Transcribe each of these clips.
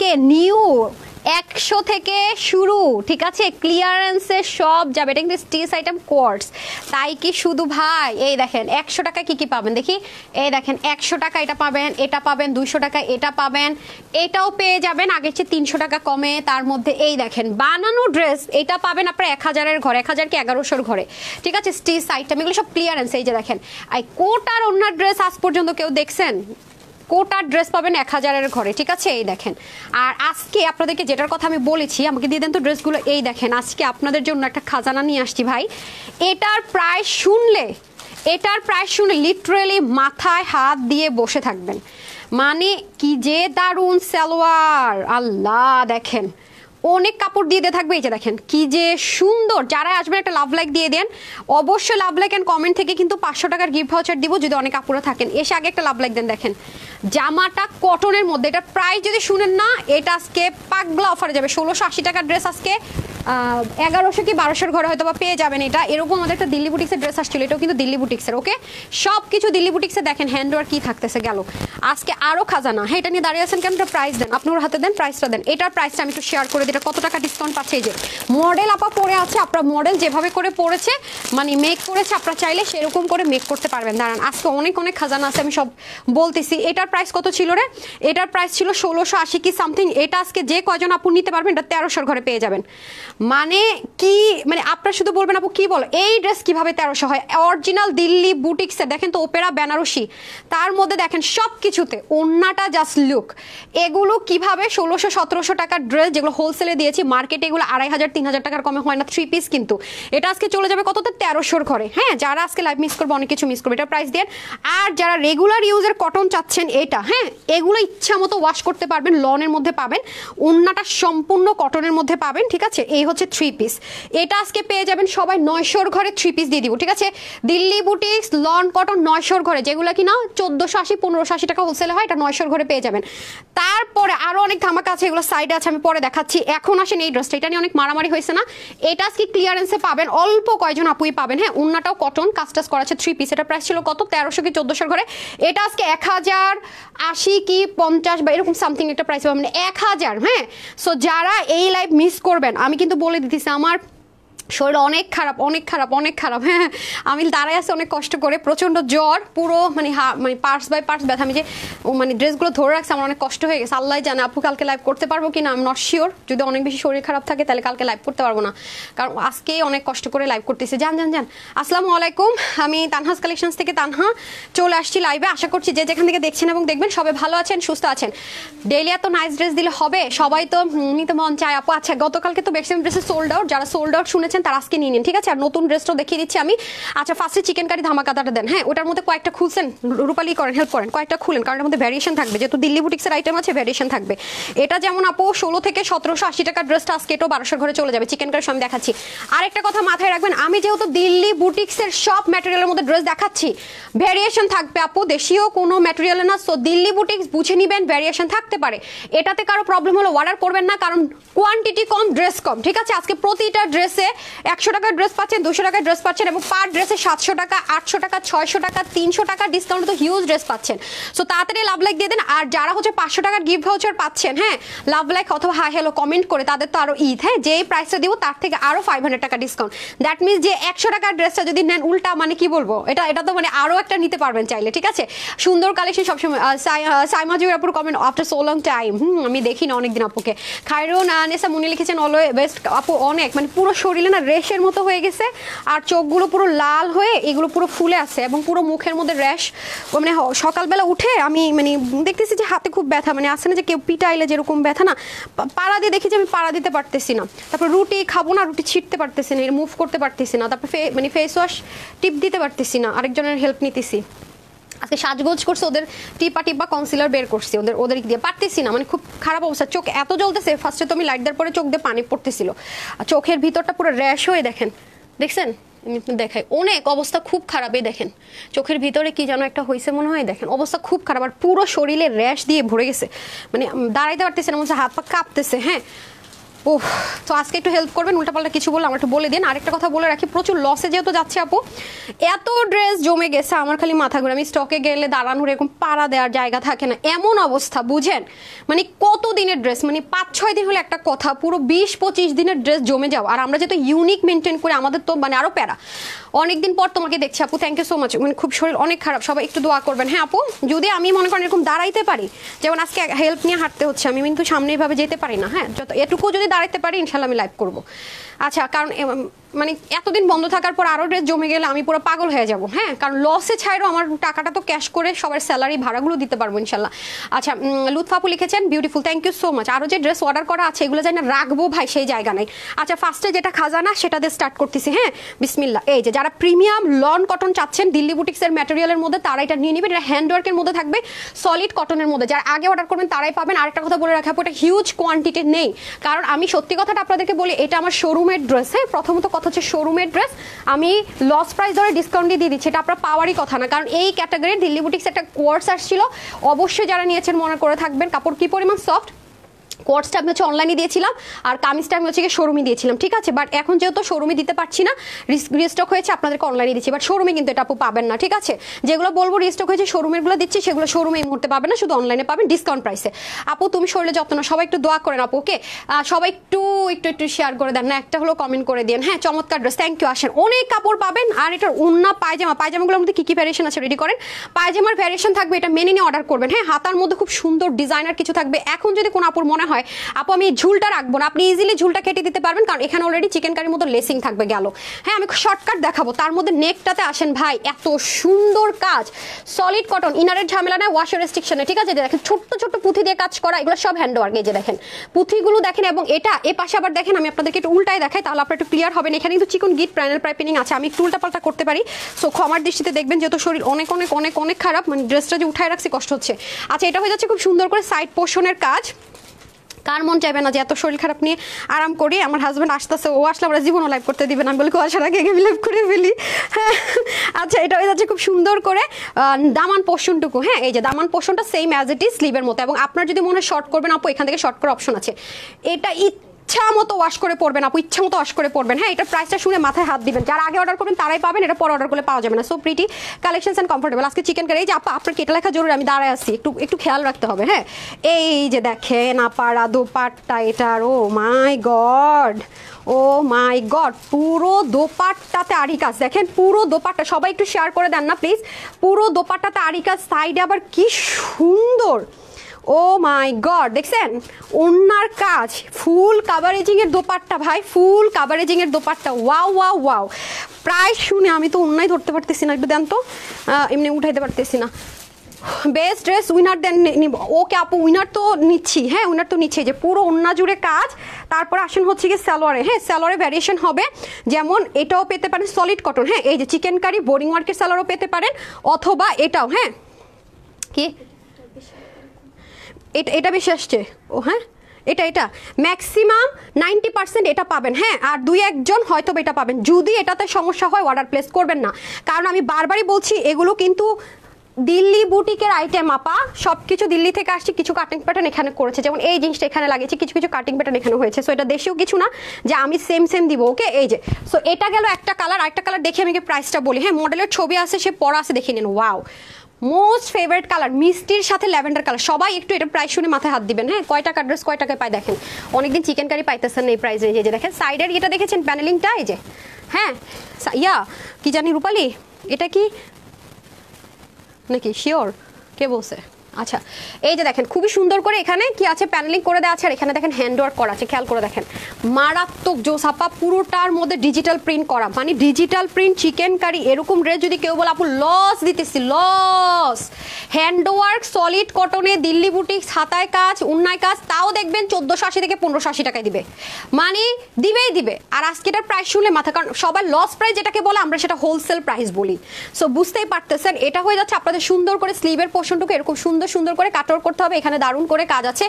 আজকে নিউ 100 থেকে শুরু, ঠিক আছে, ক্লিয়ারেন্সে সব যাবে। এটা কিন্তু স্টিচ আইটেম কোয়ার্টস, তাই কি শুধু ভাই এই দেখেন 100 টাকা কি কি পাবেন দেখি। এই দেখেন 100 টাকা এটা পাবেন, এটা পাবেন 200 টাকা, এটা পাবেন, এটাও পেয়ে যাবেন আগের চেয়ে 300 টাকা কমে। তার মধ্যে এই দেখেন বানানো ড্রেস, এটা পাবেন আপনার 1000-এর ঘরে, 1000 কি 1100-র ঘরে, ঠিক আছে, স্টিচ আইটেম, এগুলো সব ক্লিয়ারেন্স। এই যে দেখেন এই কোটার ওনার ড্রেস আজ পর্যন্ত কেউ দেখছেন? কোটার ড্রেস পাবেন 1000-এর ঘরে, ঠিক আছে। এই দেখেন, আর আজকে আপনাদেরকে যেটার কথা আমি বলেছি, আমাকে দিয়ে দেন তো ড্রেসগুলো। এই দেখেন আজকে আপনাদের জন্য একটা খাজানা নিয়ে আসছি ভাই। এটার প্রাইস শুনলে লিটারেলি মাথায় হাত দিয়ে বসে থাকবেন। মানে কি যে দারুণ সালোয়ার, আল্লাহ দেখেন অনেক কাপড় দিয়ে থাকবে। এই যে দেখেন কি যে সুন্দর। যারা আসবেন একটা লাভ লাইক দিয়ে দেন, অবশ্যই লাভ লাইক এন্ড কমেন্ট থেকে কিন্তু 500 টাকার গিফট ভাউচার দিব যদি অনেক কাপড় থাকেন। এসে আগে একটা লাভ লাইক দেন। দেখেন জামাটা কটনের মধ্যে, এটার প্রাইস যদি শুনেন না, এটা আজকে পাগলা অফারে যাবে। 1680 টাকার ড্রেস আজকে 1100 কি 1200-এর ঘরে হয়তো বা পেয়ে যাবেন। এটা এরকম আমাদের একটা দিল্লি বুটিক্সের ড্রেস আসছিল, এটাও কিন্তু দিল্লি বুটিক্সের। ওকে, সব কিছু দিল্লি বুটিক্সে। দেখেন হ্যান্ডওয়ার কি থাকতেছে গেল আজকে আরো খাজানা। হ্যাঁ, এটা নিয়ে দাঁড়িয়ে আছেন কেন? প্রাইস দেন, আপনার হাতে দেন, প্রাইসটা দেন। এটার প্রাইসটা আমি একটু শেয়ার করে দিই, এটা কত টাকা ডিসকাউন্ট পাচ্ছে। এই যে মডেল আপা পরে আছে, আপনার মডেল যেভাবে করে পড়েছে মানে মেক করেছে, আপনারা চাইলে সেরকম করে মেক করতে পারবেন। দাঁড়ান, আজকে অনেক খাজানা আছে, আমি সব বলতেছি। এটার প্রাইস কত ছিল রে? এটার প্রাইস ছিল 1680 কি সামথিং। এটা আজকে যে কয়জন আপু নিতে পারবেন, এটা 1300-এর ঘরে পেয়ে যাবেন। মানে কি, মানে আপনারা শুধু বলবেন আপু কি বলো, এই ড্রেস কিভাবে 1300 হয়? অরিজিনাল দিল্লি বুটিক্সে দেখেন তো, ওপেরা বেনারসি, তার মধ্যে দেখেন সব কিছুতে ওন্নাটা জাস্ট লুক। এগুলো কিভাবে 1600-1700 টাকার ড্রেস, যেগুলো হোলসেলে দিয়েছি, মার্কেটে এগুলো 2500-3000 টাকার কমে হয় না, 3 পিস, কিন্তু এটা আজকে চলে যাবে কততে? 1300-এর ঘরে। হ্যাঁ, যারা আজকে লাইভ মিস করবে, অনেক কিছু মিস করবে, এটা প্রাইস দেন। আর যারা রেগুলার ইউজের কটন চাচ্ছেন, এটা হ্যাঁ, এগুলো ইচ্ছা মতো ওয়াশ করতে পারবেন, লনের মধ্যে পাবেন, ওন্নাটা সম্পূর্ণ কটনের মধ্যে পাবেন, ঠিক আছে। এই হচ্ছে 3 পিস। এটা আজকে পেয়ে যাবেন সবাই 900-এর ঘরে 3 পিস দিয়ে দিব, ঠিক আছে। দিল্লি বুটিক্স লন কটন 900-এর ঘরে, যেগুলো কিনা 1480-1580 টাকা হোলসেলে হয়, এটা 900-এর ঘরে পেয়ে যাবেন। তারপরে আরো অনেক ধামাকা আছে, এগুলো সাইডে আছে, আমি পরে দেখাচ্ছি। এখন আসেন এই ড্রেসটা, এটা নিয়ে অনেক মারামারি হয়েছে না, এটা আজকে ক্লিয়ারেন্সে পাবেন, অল্প কয়জন আপুই পাবেন। হ্যাঁ, ওন্নাটাও কটন, কাস্টাস করা আছে, 3 পিস। এটা প্রাইস ছিল কত? 1300 কি 1400-এর ঘরে। এটা আজকে 1080 কি 50 বা এরকম সামথিং একটা প্রাইস পাবেন, 1000। হ্যাঁ, সো যারা এই লাইভ মিস করবেন, আমি কিন্তু বলে দিতেছি আমার শরীর অনেক খারাপ, অনেক খারাপ, অনেক খারাপ। হ্যাঁ, আমি দাঁড়ায় আছি অনেক কষ্ট করে, প্রচন্ড জ্বর, পুরো মানে মানে পার্টস বাই পার্টস ব্যথা। আমি যে মানে ড্রেসগুলো ধরে রাখছি, আমার অনেক কষ্ট হয়ে গেছে। আল্লাহ জানে আপু কালকে লাইভ করতে পারবো কিনা, আমি নট শিওর। যদি অনেক বেশি শরীর খারাপ থাকে তাহলে কালকে লাইভ করতে পারবো না, কারণ আজকেই অনেক কষ্ট করে লাইভ করতেছি। জান আসসালামু আলাইকুম, আমি তানহাস কালেকশনস থেকে তানহা চলে আসছি লাইভে। আশা করছি যে যেখান থেকে দেখছেন এবং দেখবেন সবাই ভালো আছেন, সুস্থ আছেন। ডেইলি এত নাইস ড্রেস দিলে হবে? সবাই তো নিতে মন চায় আপু। আচ্ছা, গতকালকে তো ম্যাক্সিমাম ড্রেসে সোল্ড আউট, যারা সোল্ড আউট শুনেছেন তারা আজকে নিয়ে নিন, ঠিক আছে। আর নতুন ড্রেসটাও দেখিয়ে দিচ্ছি আমি। আচ্ছা, ফার্স্টে চিকেন কারি ধামাকাটা দেন। হ্যাঁ, ওটার মধ্যে কয়েকটা খুলছেন, রূপালি করেন, হেল্প করেন, কয়েকটা খুলেন, কারণ এর মধ্যে ভ্যারিয়েশন থাকবে, যেহেতু দিল্লি বুটিক্সের আইটেম আছে, ভ্যারিয়েশন থাকবে। এটা যেমন আপু 16 থেকে 1780 টাকার ড্রেসটা আজকে এটাও 1200-এর ঘরে চলে যাবে। চিকেন কারি আমি দেখাচ্ছি। আরেকটা কথা মাথায় রাখবেন, আমি যেহেতু দিল্লি বুটিক্সের সব ম্যাটেরিয়ালের মধ্যে ড্রেস দেখাচ্ছি, ভ্যারিয়েশন থাকবে আপু, দেশীয় কোনো ম্যাটেরিয়াল না। সো দিল্লি বুটিক্স বুঝে নিবেন, ভ্যারিয়েশন থাকতে পারে। এটাতে কারো প্রবলেম হলো অর্ডার করবেন না, কারণ কোয়ান্টিটি কম, ড্রেস কম, ঠিক আছে। আজকে প্রতিটা ড্রেসে 100 টাকার ড্রেস পাচ্ছেন, 200 টাকার ড্রেস পাচ্ছেন, এবং পার ড্রেসে 700 টাকা, 800 টাকা, 600 টাকা, 300 টাকা ডিসকাউন্ট, তো হিউজ ড্রেস পাচ্ছেন। সো তাড়াতাড়ি লাভ লাইক দিয়ে দেন। আর যারা হচ্ছে 500 টাকার গিফট ভাউচার পাচ্ছেন, হ্যাঁ, লাভ লাইক অথবা হাই হ্যালো কমেন্ট করে, তাদের তো আরো ঈদ। হ্যাঁ, যেই প্রাইসটা দিব তার থেকে আরো 500 টাকা ডিসকাউন্ট। দ্যাট মিনস যে 100 টাকার ড্রেসটা যদি নেন, উল্টা মানে কি বলবো, এটা তো মানে আরো একটা নিতে পারবেন চাইলে, ঠিক আছে। সুন্দর কালেকশন সবসময়। সাইমা জুর আপুর comment, after so long time. আমি দেখি না অনেকদিন আপুকে। খায়রুন নেসা মুনি লিখেছেন অলওয়ে বেস্ট আপু। অনেক মানে পুরো শরীরে না রেশের মতো হয়ে গেছে, আর চোখগুলো পুরো লাল হয়ে এগুলো পুরো ফুলে আছে, এবং পুরো মুখের মধ্যে র্যাশ। মানে সকালবেলা উঠে আমি মানে দেখতেছি যে হাতে খুব ব্যথা, মানে আসে না যে কেউ পিটাইলে যেরকম ব্যথা না, পাড়া দিয়ে দেখি যে আমি পাড়া দিতে পারতেছি না। তারপর রুটি খাবো না, রুটি ছিটতে পারতেছি না, মুভ করতে পারতেছি না। তারপর মানে ফেস ওয়াশ টিপ দিতে পারতেছি না, আরেকজনের হেল্প নিতেছি। আজকে সাজগোজ করছে, ওদের টিপা কনসিলার বের করছি, ওদের দিয়ে পারতেছি না, মানে খুব খারাপ অবস্থা। চোখ এত জ্বলতেছে, ফার্স্টে তো আমি লাইট দেওয়ার পরে চোখ দিয়ে পানি পড়তেছিল, আর চোখের ভিতরটা পুরো র্যাশ হয়ে, দেখছেন দেখাই, অনেক অবস্থা খুব খারাপ। এই দেখেন চোখের ভিতরে কি যেন একটা হয়েছে মনে হয়, দেখেন অবস্থা খুব খারাপ, আর পুরো শরীরে র্যাশ দিয়ে ভরে গেছে, মানে দাঁড়াইতে পারতেছে না, মনে হচ্ছে হাত পা কাঁপতেছে। হ্যাঁ, ও তো আজকে একটু হেল্প করবেন, উল্টাপাল্টা কিছু বললে আমার একটু বলে দিন। আরেকটা কথা বলে রাখি, প্রচুর লসে যেহেতু যাচ্ছে আপু, এত ড্রেস জমে গেছে আমার খালি মাথা ঘুরে। আমি স্টকে গেলে দাঁড়ানোর এরকম পাড়া দেওয়ার জায়গা থাকে না, এমন অবস্থা বুঝেন। মানে কত দিনের ড্রেস, মানে 5-6 দিন হলে একটা কথা, পুরো 20-25 দিনের ড্রেস জমে যাও। আর আমরা যেহেতু ইউনিক মেনটেন করে, আমাদের তো মানে আরো প্যারা। অনেকদিন পর তোমাকে দেখছি আপু, থ্যাংক ইউ সো মাচ। মানে খুব শরীর অনেক খারাপ, সবাই একটু দোয়া করবেন। হ্যাঁ আপু, যদি আমি মনে করেন এরকম দাঁড়াইতে পারি, যেমন আজকে হেল্প নিয়ে হাঁটতে হচ্ছে, আমি কিন্তু সামনে এইভাবে যেতে পারি না। হ্যাঁ, যত এটুকু যদি দাঁড়াইতে পারি ইনশাল্লাহ আমি লাইভ করবো। আচ্ছা, কারণ মানে এতদিন বন্ধ থাকার পর আরও ড্রেস জমে গেলে আমি পুরো পাগল হয়ে যাব। হ্যাঁ, কারণ লসে ছাড়ো, আমার টাকাটা তো ক্যাশ করে সবার স্যালারি ভাড়াগুলো দিতে পারবো ইনশাল্লাহ। আচ্ছা, লুৎফাপু লিখেছেন beautiful, thank you so much. আরও যে ড্রেস অর্ডার করা আছে এগুলো জানি না রাখবো ভাই, সেই জায়গা নাই। আচ্ছা, ফার্স্টে যেটা খাজানা সেটা দিয়ে স্টার্ট করতেছি। হ্যাঁ, বিসমিল্লাহ। এই যে যারা প্রিমিয়াম লন কটন চাচ্ছেন দিল্লি বুটিক্সের ম্যাটেরিয়ালের মধ্যে, তারা এটা নিয়ে নেবেন। এটা হ্যান্ডওয়ার্কের মধ্যে থাকবে, সলিড কটনের মধ্যে। যারা আগে অর্ডার করবেন তারাই পাবেন। আরেকটা কথা বলে রাখা, এটা হিউজ কোয়ান্টিটি নেই, কারণ আমি সত্যি কথাটা আপনাদেরকে বলি, এটা আমার শোরুমের ড্রেস। হ্যাঁ, প্রথমত কথা হচ্ছে শোরুমের ড্রেস, আমি লস প্রাইস ধরে ডিসকাউন্ট দিয়ে দিচ্ছি, এটা আপনার পাওয়ারই কথা না। কারণ এই ক্যাটাগরির দিল্লি বুটিক্স একটা কোর্স আসছিল, অবশ্যই যারা নিয়েছেন মনে করে থাকবেন কাপড় কি পরিমাণ সফট। কোর্সটা আমি হচ্ছে অনলাইনে দিয়েছিলাম, আর কামিজটা আমি হচ্ছে শোরুমে দিয়েছিলাম, ঠিক আছে। বাট এখন যেহেতু শোরুমে দিতে পারছি না, রিস্টক হয়েছে, আপনাদেরকে অনলাইনে দিচ্ছি। বাট শোরুমে কিন্তু এটা আপু পাবেন না, ঠিক আছে। যেগুলো বলবো রিস্টক হয়েছে শোরুমেরগুলো দিচ্ছি, সেগুলো শোরুমে এই মুহূর্তে পাবেন না, শুধু অনলাইনে পাবেন ডিসকাউন্ট প্রাইসে। আপু তুমি শরীরে যত্ন না, সবাই একটু দোয়া করেন আপু, ওকে। সবাই একটু একটু একটু শেয়ার করে দেন না, একটা হলো কমেন্ট করে দেন। হ্যাঁ, চমৎকার ড্রেস, থ্যাংক ইউ। আসেন, অনেক কাপড় পাবেন। আর এটার উন্না পায়জামাগুলোর মধ্যে কি কি ভ্যারিয়েশন আছে রেডি করেন। পায়জামার ভ্যারিয়েশন থাকবে, এটা মেনে নিয়ে অর্ডার করবেন। হ্যাঁ, হাতার মধ্যে খুব সুন্দর ডিজাইনার কিছু থাকবে। এখন যদি কোনো আপুর মনে হয় আপু আমি ঝুলটা রাখবো না, আপনি ইজিলি ঝুলটা কেটে দিতে পারবেন, কারণ এখানে অলরেডি চিকেন কারির মতো লেসিং থাকবে গেল। হ্যাঁ, আমি শর্টকাট দেখাবো। তার মধ্যে নেকটাতে আসেন ভাই, এত সুন্দর কাজ, সলিড কটন, ইনারের ঝামেলা না, ওয়াশ রেস্ট্রিকশনে, ঠিক আছে। দেখেন ছোট্ট ছোট্ট পুঁথি দিয়ে কাজ করা, এগুলো সব হ্যান্ডওয়ার্ক। এই যে দেখেন পুঁথিগুলো দেখেন, এবং এটা এ পাশে আবার দেখেন, আমি আপনাদেরকে একটু উল্টায় দেখাই, তাহলে আপনার একটু ক্লিয়ার হবেন। এখানে কিন্তু চিকন গিট প্যানেল পাইপিং আছে, আমি একটু উল্টাপাল্টা করতে পারি, সো ক্ষমার দৃষ্টিতে দেখবেন, যেহেতু শরীর অনেক অনেক অনেক অনেক খারাপ, মানে ড্রেসটা যে উঠায় রাখছি কষ্ট হচ্ছে। আচ্ছা, এটা হয়ে যাচ্ছে খুব সুন্দর করে সাইড পোর্শনের কাজ। কার মন চাইবে না যে এত শরীর খারাপ নিয়ে আরাম করি। আমার হাজব্যান্ড আসতেছে, ও আসলে আমরা জীবনও লাইভ করতে দিবেন, আমি বলি আসার আগে আমি লাইভ করে ফেলি। হ্যাঁ, আচ্ছা, এটা হয়ে যাচ্ছে খুব সুন্দর করে দামান পোর্শনটুকু। হ্যাঁ, এই যে দামান পোর্শনটা সেম অ্যাজ ইট ইজ স্লিভের মতো, এবং আপনার যদি মনে হয় শর্ট করবেন আপু, এখান থেকে শর্ট করার অপশন আছে। এটা ইচ্ছা মতো ওয়াশ করে পড়বেন আপু, ইচ্ছা মতো ওয়াশ করে পড়বেন। হ্যাঁ, এটা প্রাইসটা শুনে মাথায় হাত দিবেন, যারা আগে অর্ডার করবেন তারাই পাবেন, এটা পরে অর্ডার করলে পাওয়া যাবে না। So pretty collections and comfortable. আজকে চিকেন কারি, এই যে আপা আপনার কেটে লেখা জরুরি, আমি দাঁড়ায় আসছি, একটু একটু খেয়াল রাখতে হবে। হ্যাঁ, এই যে দেখেন আপারা দোপাট্টা এটার, ও মাই গড, ও মাই গড, পুরো দোপাট্টাতে আরি কাজ। দেখেন পুরো দোপাট্টা, সবাই একটু শেয়ার করে দেন না প্লিজ। পুরো দোপাট্টাতে আরি কাজ, সাইডে আবার কি সুন্দর, ও মাই গড, দেখছেন ওন্নার কাজ, ফুল কাভারেজিং এর দোপাট্টা ভাই, ফুল কাভারেজিং এর dupatta, wow wow wow. Price শুনে আমি তো ওন্নাই ধরতে পারতেছি না, একটু দেন তো, এমনি উঠাইতে পারতেছি না। বেস্ট ড্রেস উইনার দেন নিব, ওকে আপু উইনার তো নিচ্ছি। হ্যাঁ, উইনার তো নিচ্ছে, যে পুরো ওন্না জুড়ে কাজ। তারপর আসেন হচ্ছে কি সালোয়ারে। হ্যাঁ, সালোয়ারে ভ্যারিয়েশন হবে, যেমন এটাও পেতে পারেন সলিড কটন। হ্যাঁ, এই যে চিকেন কারি বোরিং ওয়ার্কের সালোয়ারও পেতে পারেন, অথবা এটাও। হ্যাঁ, কি এটা বেশি আসছে, ও হ্যাঁ, এটা ম্যাক্সিমাম 90% এটা পাবেন। হ্যাঁ, আর 2-1 হয়তো এটা পাবেন। যদি এটাতে সমস্যা হয় অর্ডার প্লেস করবেন না, কারণ আমি বারবারই বলছি এগুলো কিন্তু দিল্লি বুটিকের আইটেম আপা, সবকিছু দিল্লি থেকে আসছে, কিছু কাটিং প্যাটার্ন এখানে করেছে, যেমন এই জিনিসটা এখানে লাগিয়েছে, কিছু কিছু কাটিং প্যাটার্ন এখানে হয়েছে। সো এটা দেশীয় কিছু না যে আমি সেম দিব, ওকে। এই যে সো এটা গেল একটা কালার, আরেকটা কালার দেখে আমি প্রাইসটা বলি। হ্যাঁ, মডেলের ছবি আছে, সে পরা আছে, দেখে নিন। ওয়াও, মোস্ট ফেভারিট কালার, মিষ্টির সাথে ল্যাভেন্ডার কালার। সবাই একটু এটা প্রাইস শুনে মাথায় হাত দিবেন। হ্যাঁ, কয় টাকা ড্রেস কয় টাকায় পায় দেখেন। অনেকদিন চিকেন কারি পাইতেছেন এই প্রাইসে। এই যে দেখেন সাইডের এটা দেখেছেন প্যানেলিংটা, এই যে হ্যাঁ, ইয়া কি জানি রূপালি, এটা কি নাকি শিওর, কে বলছে? আচ্ছা, এই যে দেখেন খুবই সুন্দর করে এখানে কি আছে, প্যানেলিং করে দেওয়া আছে, আর এখানে দেখেন হ্যান্ডওয়ার্ক করা আছে, খেয়াল করে দেখেন, মারাত্মক জোস আপা। পুরোটার মধ্যে ডিজিটাল প্রিন্ট করা, মানে ডিজিটাল প্রিন্ট চিকেন কারি। এরকম ড্রেস যদি কেউ বলে আপু লস দিতেছি, লস। হ্যান্ডওয়ার্ক সলিড কটনে দিল্লি বুটিক্স, হাতায় কাজ, উন্নায় কাজ, তাও দেখবেন 1480 থেকে 1580 টাকায় দিবে, মানে দিবেই দিবে। আর আজকে এটার প্রাইস শুনলে মাথা, কারণ সবাই লস প্রাইস যেটাকে বলে আমরা সেটা হোলসেল প্রাইস বলি। সো বুঝতেই পারতেছেন, এটা হয়ে যাচ্ছে আপনাদের সুন্দর করে স্লিভের পোর্শনটুকু এরকম সুন্দর সুন্দর সুন্দর করে কাটওয়ার্ক করতে হবে, এখানে দারুণ করে কাজ আছে।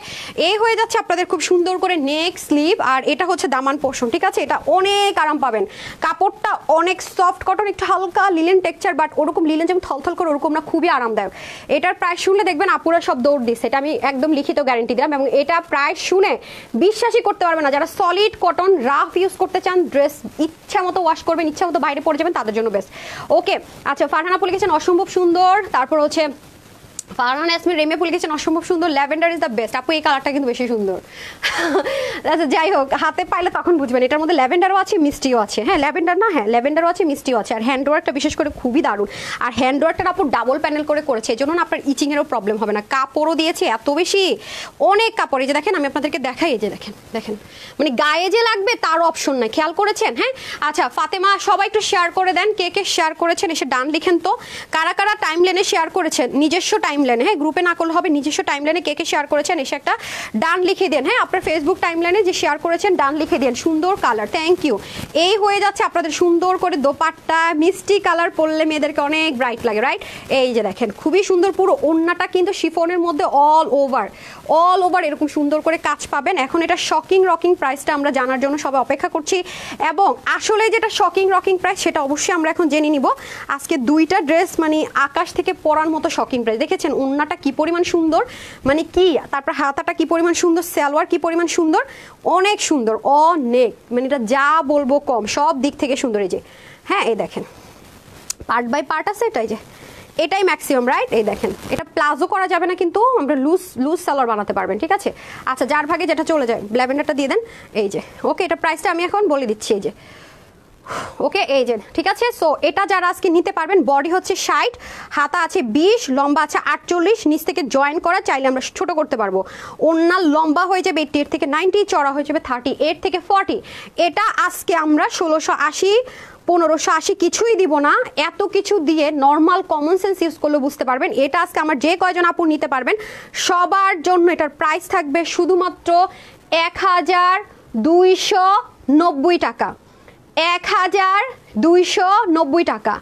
এই হয়ে যাচ্ছে আপনাদের খুব সুন্দর করে নেক স্লিভ, আর এটা হচ্ছে দামান পোর্শন, ঠিক আছে? এটা অনেক আরাম পাবেন, কাপড়টা অনেক সফট কটন, একটু হালকা লিলেন টেক্সচার, বাট ওরকম লিলেন যেমন থলথল করে ওরকম না, খুবই আরামদায়ক। এটার প্রাইস শুনলে দেখবেন আপুরা সব দৌড় দিচ্ছে, এটা আমি একদম লিখিত গ্যারেন্টি দিলাম। এবং এটা প্রাইস শুনে বিশ্বাসই করতে পারবে না, যারা সলিড কটন রাফ ইউজ করতে চান, ড্রেস ইচ্ছা মতো ওয়াশ করবেন, ইচ্ছা মতো বাইরে পড়ে যাবেন, তাদের জন্য বেস্ট। ওকে, আচ্ছা ফারহান আপু লিখেছেন অসম্ভব সুন্দর, তারপর হচ্ছে ফারহান ইয়াসমিন রেমে ফুল লিখেছেন অসম্ভব সুন্দর, ল্যাভেন্ডার ইজ দ্য বেস্ট। আপু এই কালারটা কিন্তু বেশি সুন্দর। আচ্ছা যাই হোক, হাতে পাইলে তখন বুঝবেন, এটার মধ্যে ল্যাভেন্ডারও আছে মিষ্টিও আছে। হ্যাঁ ল্যাভেন্ডার না, হ্যাঁ ল্যাভেন্ডারও আছে মিষ্টিও আছে। আর হ্যান্ডওয়ার্কটা বিশেষ করে খুবই দারুণ, আর হ্যান্ডওয়ার্কটা আপু ডাবল প্যানেল করে করেছে, এই জন্য আপনার ইচিংয়েরও প্রবলেম হবে না। কাপড়ও দিয়েছে এত বেশি, অনেক কাপড়। এই যে দেখেন, আমি আপনাদেরকে দেখাই, এই যে দেখেন দেখেন, মানে গায়ে যে লাগবে তার অপশন নাই, খেয়াল করেছেন? হ্যাঁ আচ্ছা ফাতেমা, সবাই একটু শেয়ার করে দেন, কে কে শেয়ার করেছেন এসে ডান লিখেন তো, কারা কারা টাইম লাইনে শেয়ার করেছেন, নিজস্ব টাইম লাইনে, হ্যাঁ গ্রুপে না করলে হবে, নিজস্ব টাইম লাইনে কে কে শেয়ার করেছেন এসে একটা ডান লিখে দেন। হ্যাঁ আপনার ফেসবুক টাইম লাইনে যে শেয়ার করেছেন ডান লিখে দেন। সুন্দর কালার, থ্যাংক ইউ। এই হয়ে যাচ্ছে আপনাদের সুন্দর করে দোপাট্টা, মিষ্টি কালার পরলে মেয়েদেরকে অনেক ব্রাইট লাগে, রাইট? এই যে দেখেন খুবই সুন্দর, পুরো ওড়নাটা কিন্তু শিফনের মধ্যে অল ওভার এরকম সুন্দর করে কাজ পাবেন। এখন এটা শকিং রকিং প্রাইসটা আমরা জানার জন্য সবাই অপেক্ষা করছি, এবং আসলে যেটা শকিং রকিং প্রাইস সেটা অবশ্যই আমরা এখন জেনে নিব। আজকে দুইটা ড্রেস মানে আকাশ থেকে পড়ার মতো শকিং প্রাইস। দেখেছেন ওড়নাটা কি পরিমাণ সুন্দর, মানে কি, তারপর হাতাটা কি পরিমাণ সুন্দর, সালোয়ার কি পরিমাণ সুন্দর, অনেক সুন্দর, অনেক, মানে এটা যা বলবো কম, সব দিক থেকে সুন্দর। এই যে হ্যাঁ এই দেখেন পার্ট বাই পার্ট আছে, এটাই যে এটাই ম্যাক্সিমাম, রাইট? এই দেখেন এটা প্লাজো করা যাবে না, কিন্তু আমরা লুজ সালোয়ার বানাতে পারবেন, ঠিক আছে? আচ্ছা যার ভাগে যেটা চলে যায়, ল্যাভেন্ডারটা দিয়ে দেন। এই যে ওকে, এটা প্রাইসটা আমি এখন বলে দিচ্ছি, এই যে ওকে, এই যে ঠিক আছে। সো এটা যারা আজকে নিতে পারবেন, বডি হচ্ছে 60, হাতা আছে 20, লম্বা আছে 48, নিচ থেকে জয়েন করা, চাইলে আমরা ছোট করতে পারবো। ওড়না লম্বা হয়ে যাবে 80 থেকে 90, চড়া হয়ে যাবে 38 থেকে 40। এটা আজকে আমরা 1680 1580 কিছুই দিব না, এত কিছু দিয়ে নর্মাল কমন সেন্স ইউজ করলে বুঝতে পারবেন। এটা আজকে আমার যে কয়জন আপু নিতে পারবেন সবার জন্য এটার প্রাইস থাকবে শুধুমাত্র 1290 টাকা, 1290 টাকা,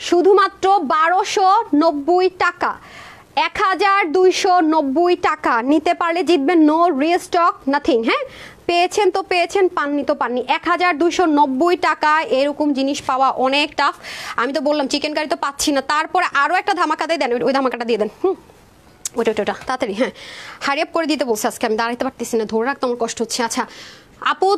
শুধুমাত্র 1290 টাকা, 1290 টাকা। নিতে পারলে জিতবেন, নো রিস্টক নাথিং। হ্যাঁ পেয়েছেন তো পেয়েছেন, পাননি তো পাননি। 1290 টাকা এরকম জিনিস পাওয়া অনেক টাফ। আমি তো বললাম চিকেন কারি তো পাচ্ছি না, তারপরে আরও একটা ধামাকা দিয়ে দেন, ওই ধামাকাটা দিয়ে দেন। ওটা তাড়াতাড়ি, হ্যাঁ হারিয়াপ করে দিতে বলছে আজকে, আমি দাঁড়াইতে পারতেছি না, ধরে রাখতে আমার কষ্ট হচ্ছে। আচ্ছা আপু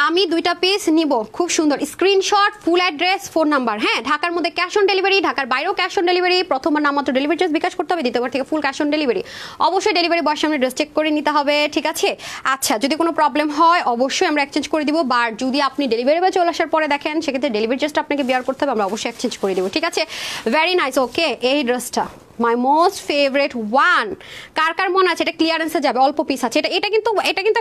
আমি 2টা পিস নিব, খুব সুন্দর, screenshot, full address, phone number. হ্যাঁ ঢাকার মধ্যে ক্যাশ অন ডেলিভারি, ঢাকার বাইরেও ক্যাশ অন ডেলিভারি। প্রথমবার নাম মাত্র ডেলিভারি চার্জ বিকাশ করতে হবে, দ্বিতীয়বার থেকে ফুল ক্যাশ অন ডেলিভারি। অবশ্যই ডেলিভারি বয়ের সামনে ড্রেস চেক করে নিতে হবে, ঠিক আছে? আচ্ছা যদি কোনো প্রবলেম হয় অবশ্যই আমরা এক্সচেঞ্জ করে দিব, বা যদি আপনি ডেলিভারি বয় চলে আসার পরে দেখেন সেক্ষেত্রে ডেলিভারি চার্জটা আপনাকে বিয়ার করতে হবে, আমরা অবশ্যই এক্সচেঞ্জ করে দেবো, ঠিক আছে? Very nice. ওকে, এই ড্রেসটা মাই মোস্ট ফেভারিট ওয়ান, কার কার মনে আছে? এটা ক্লিয়ারেন্সে যাবে, অল্প পিস আছে। এটা কিন্তু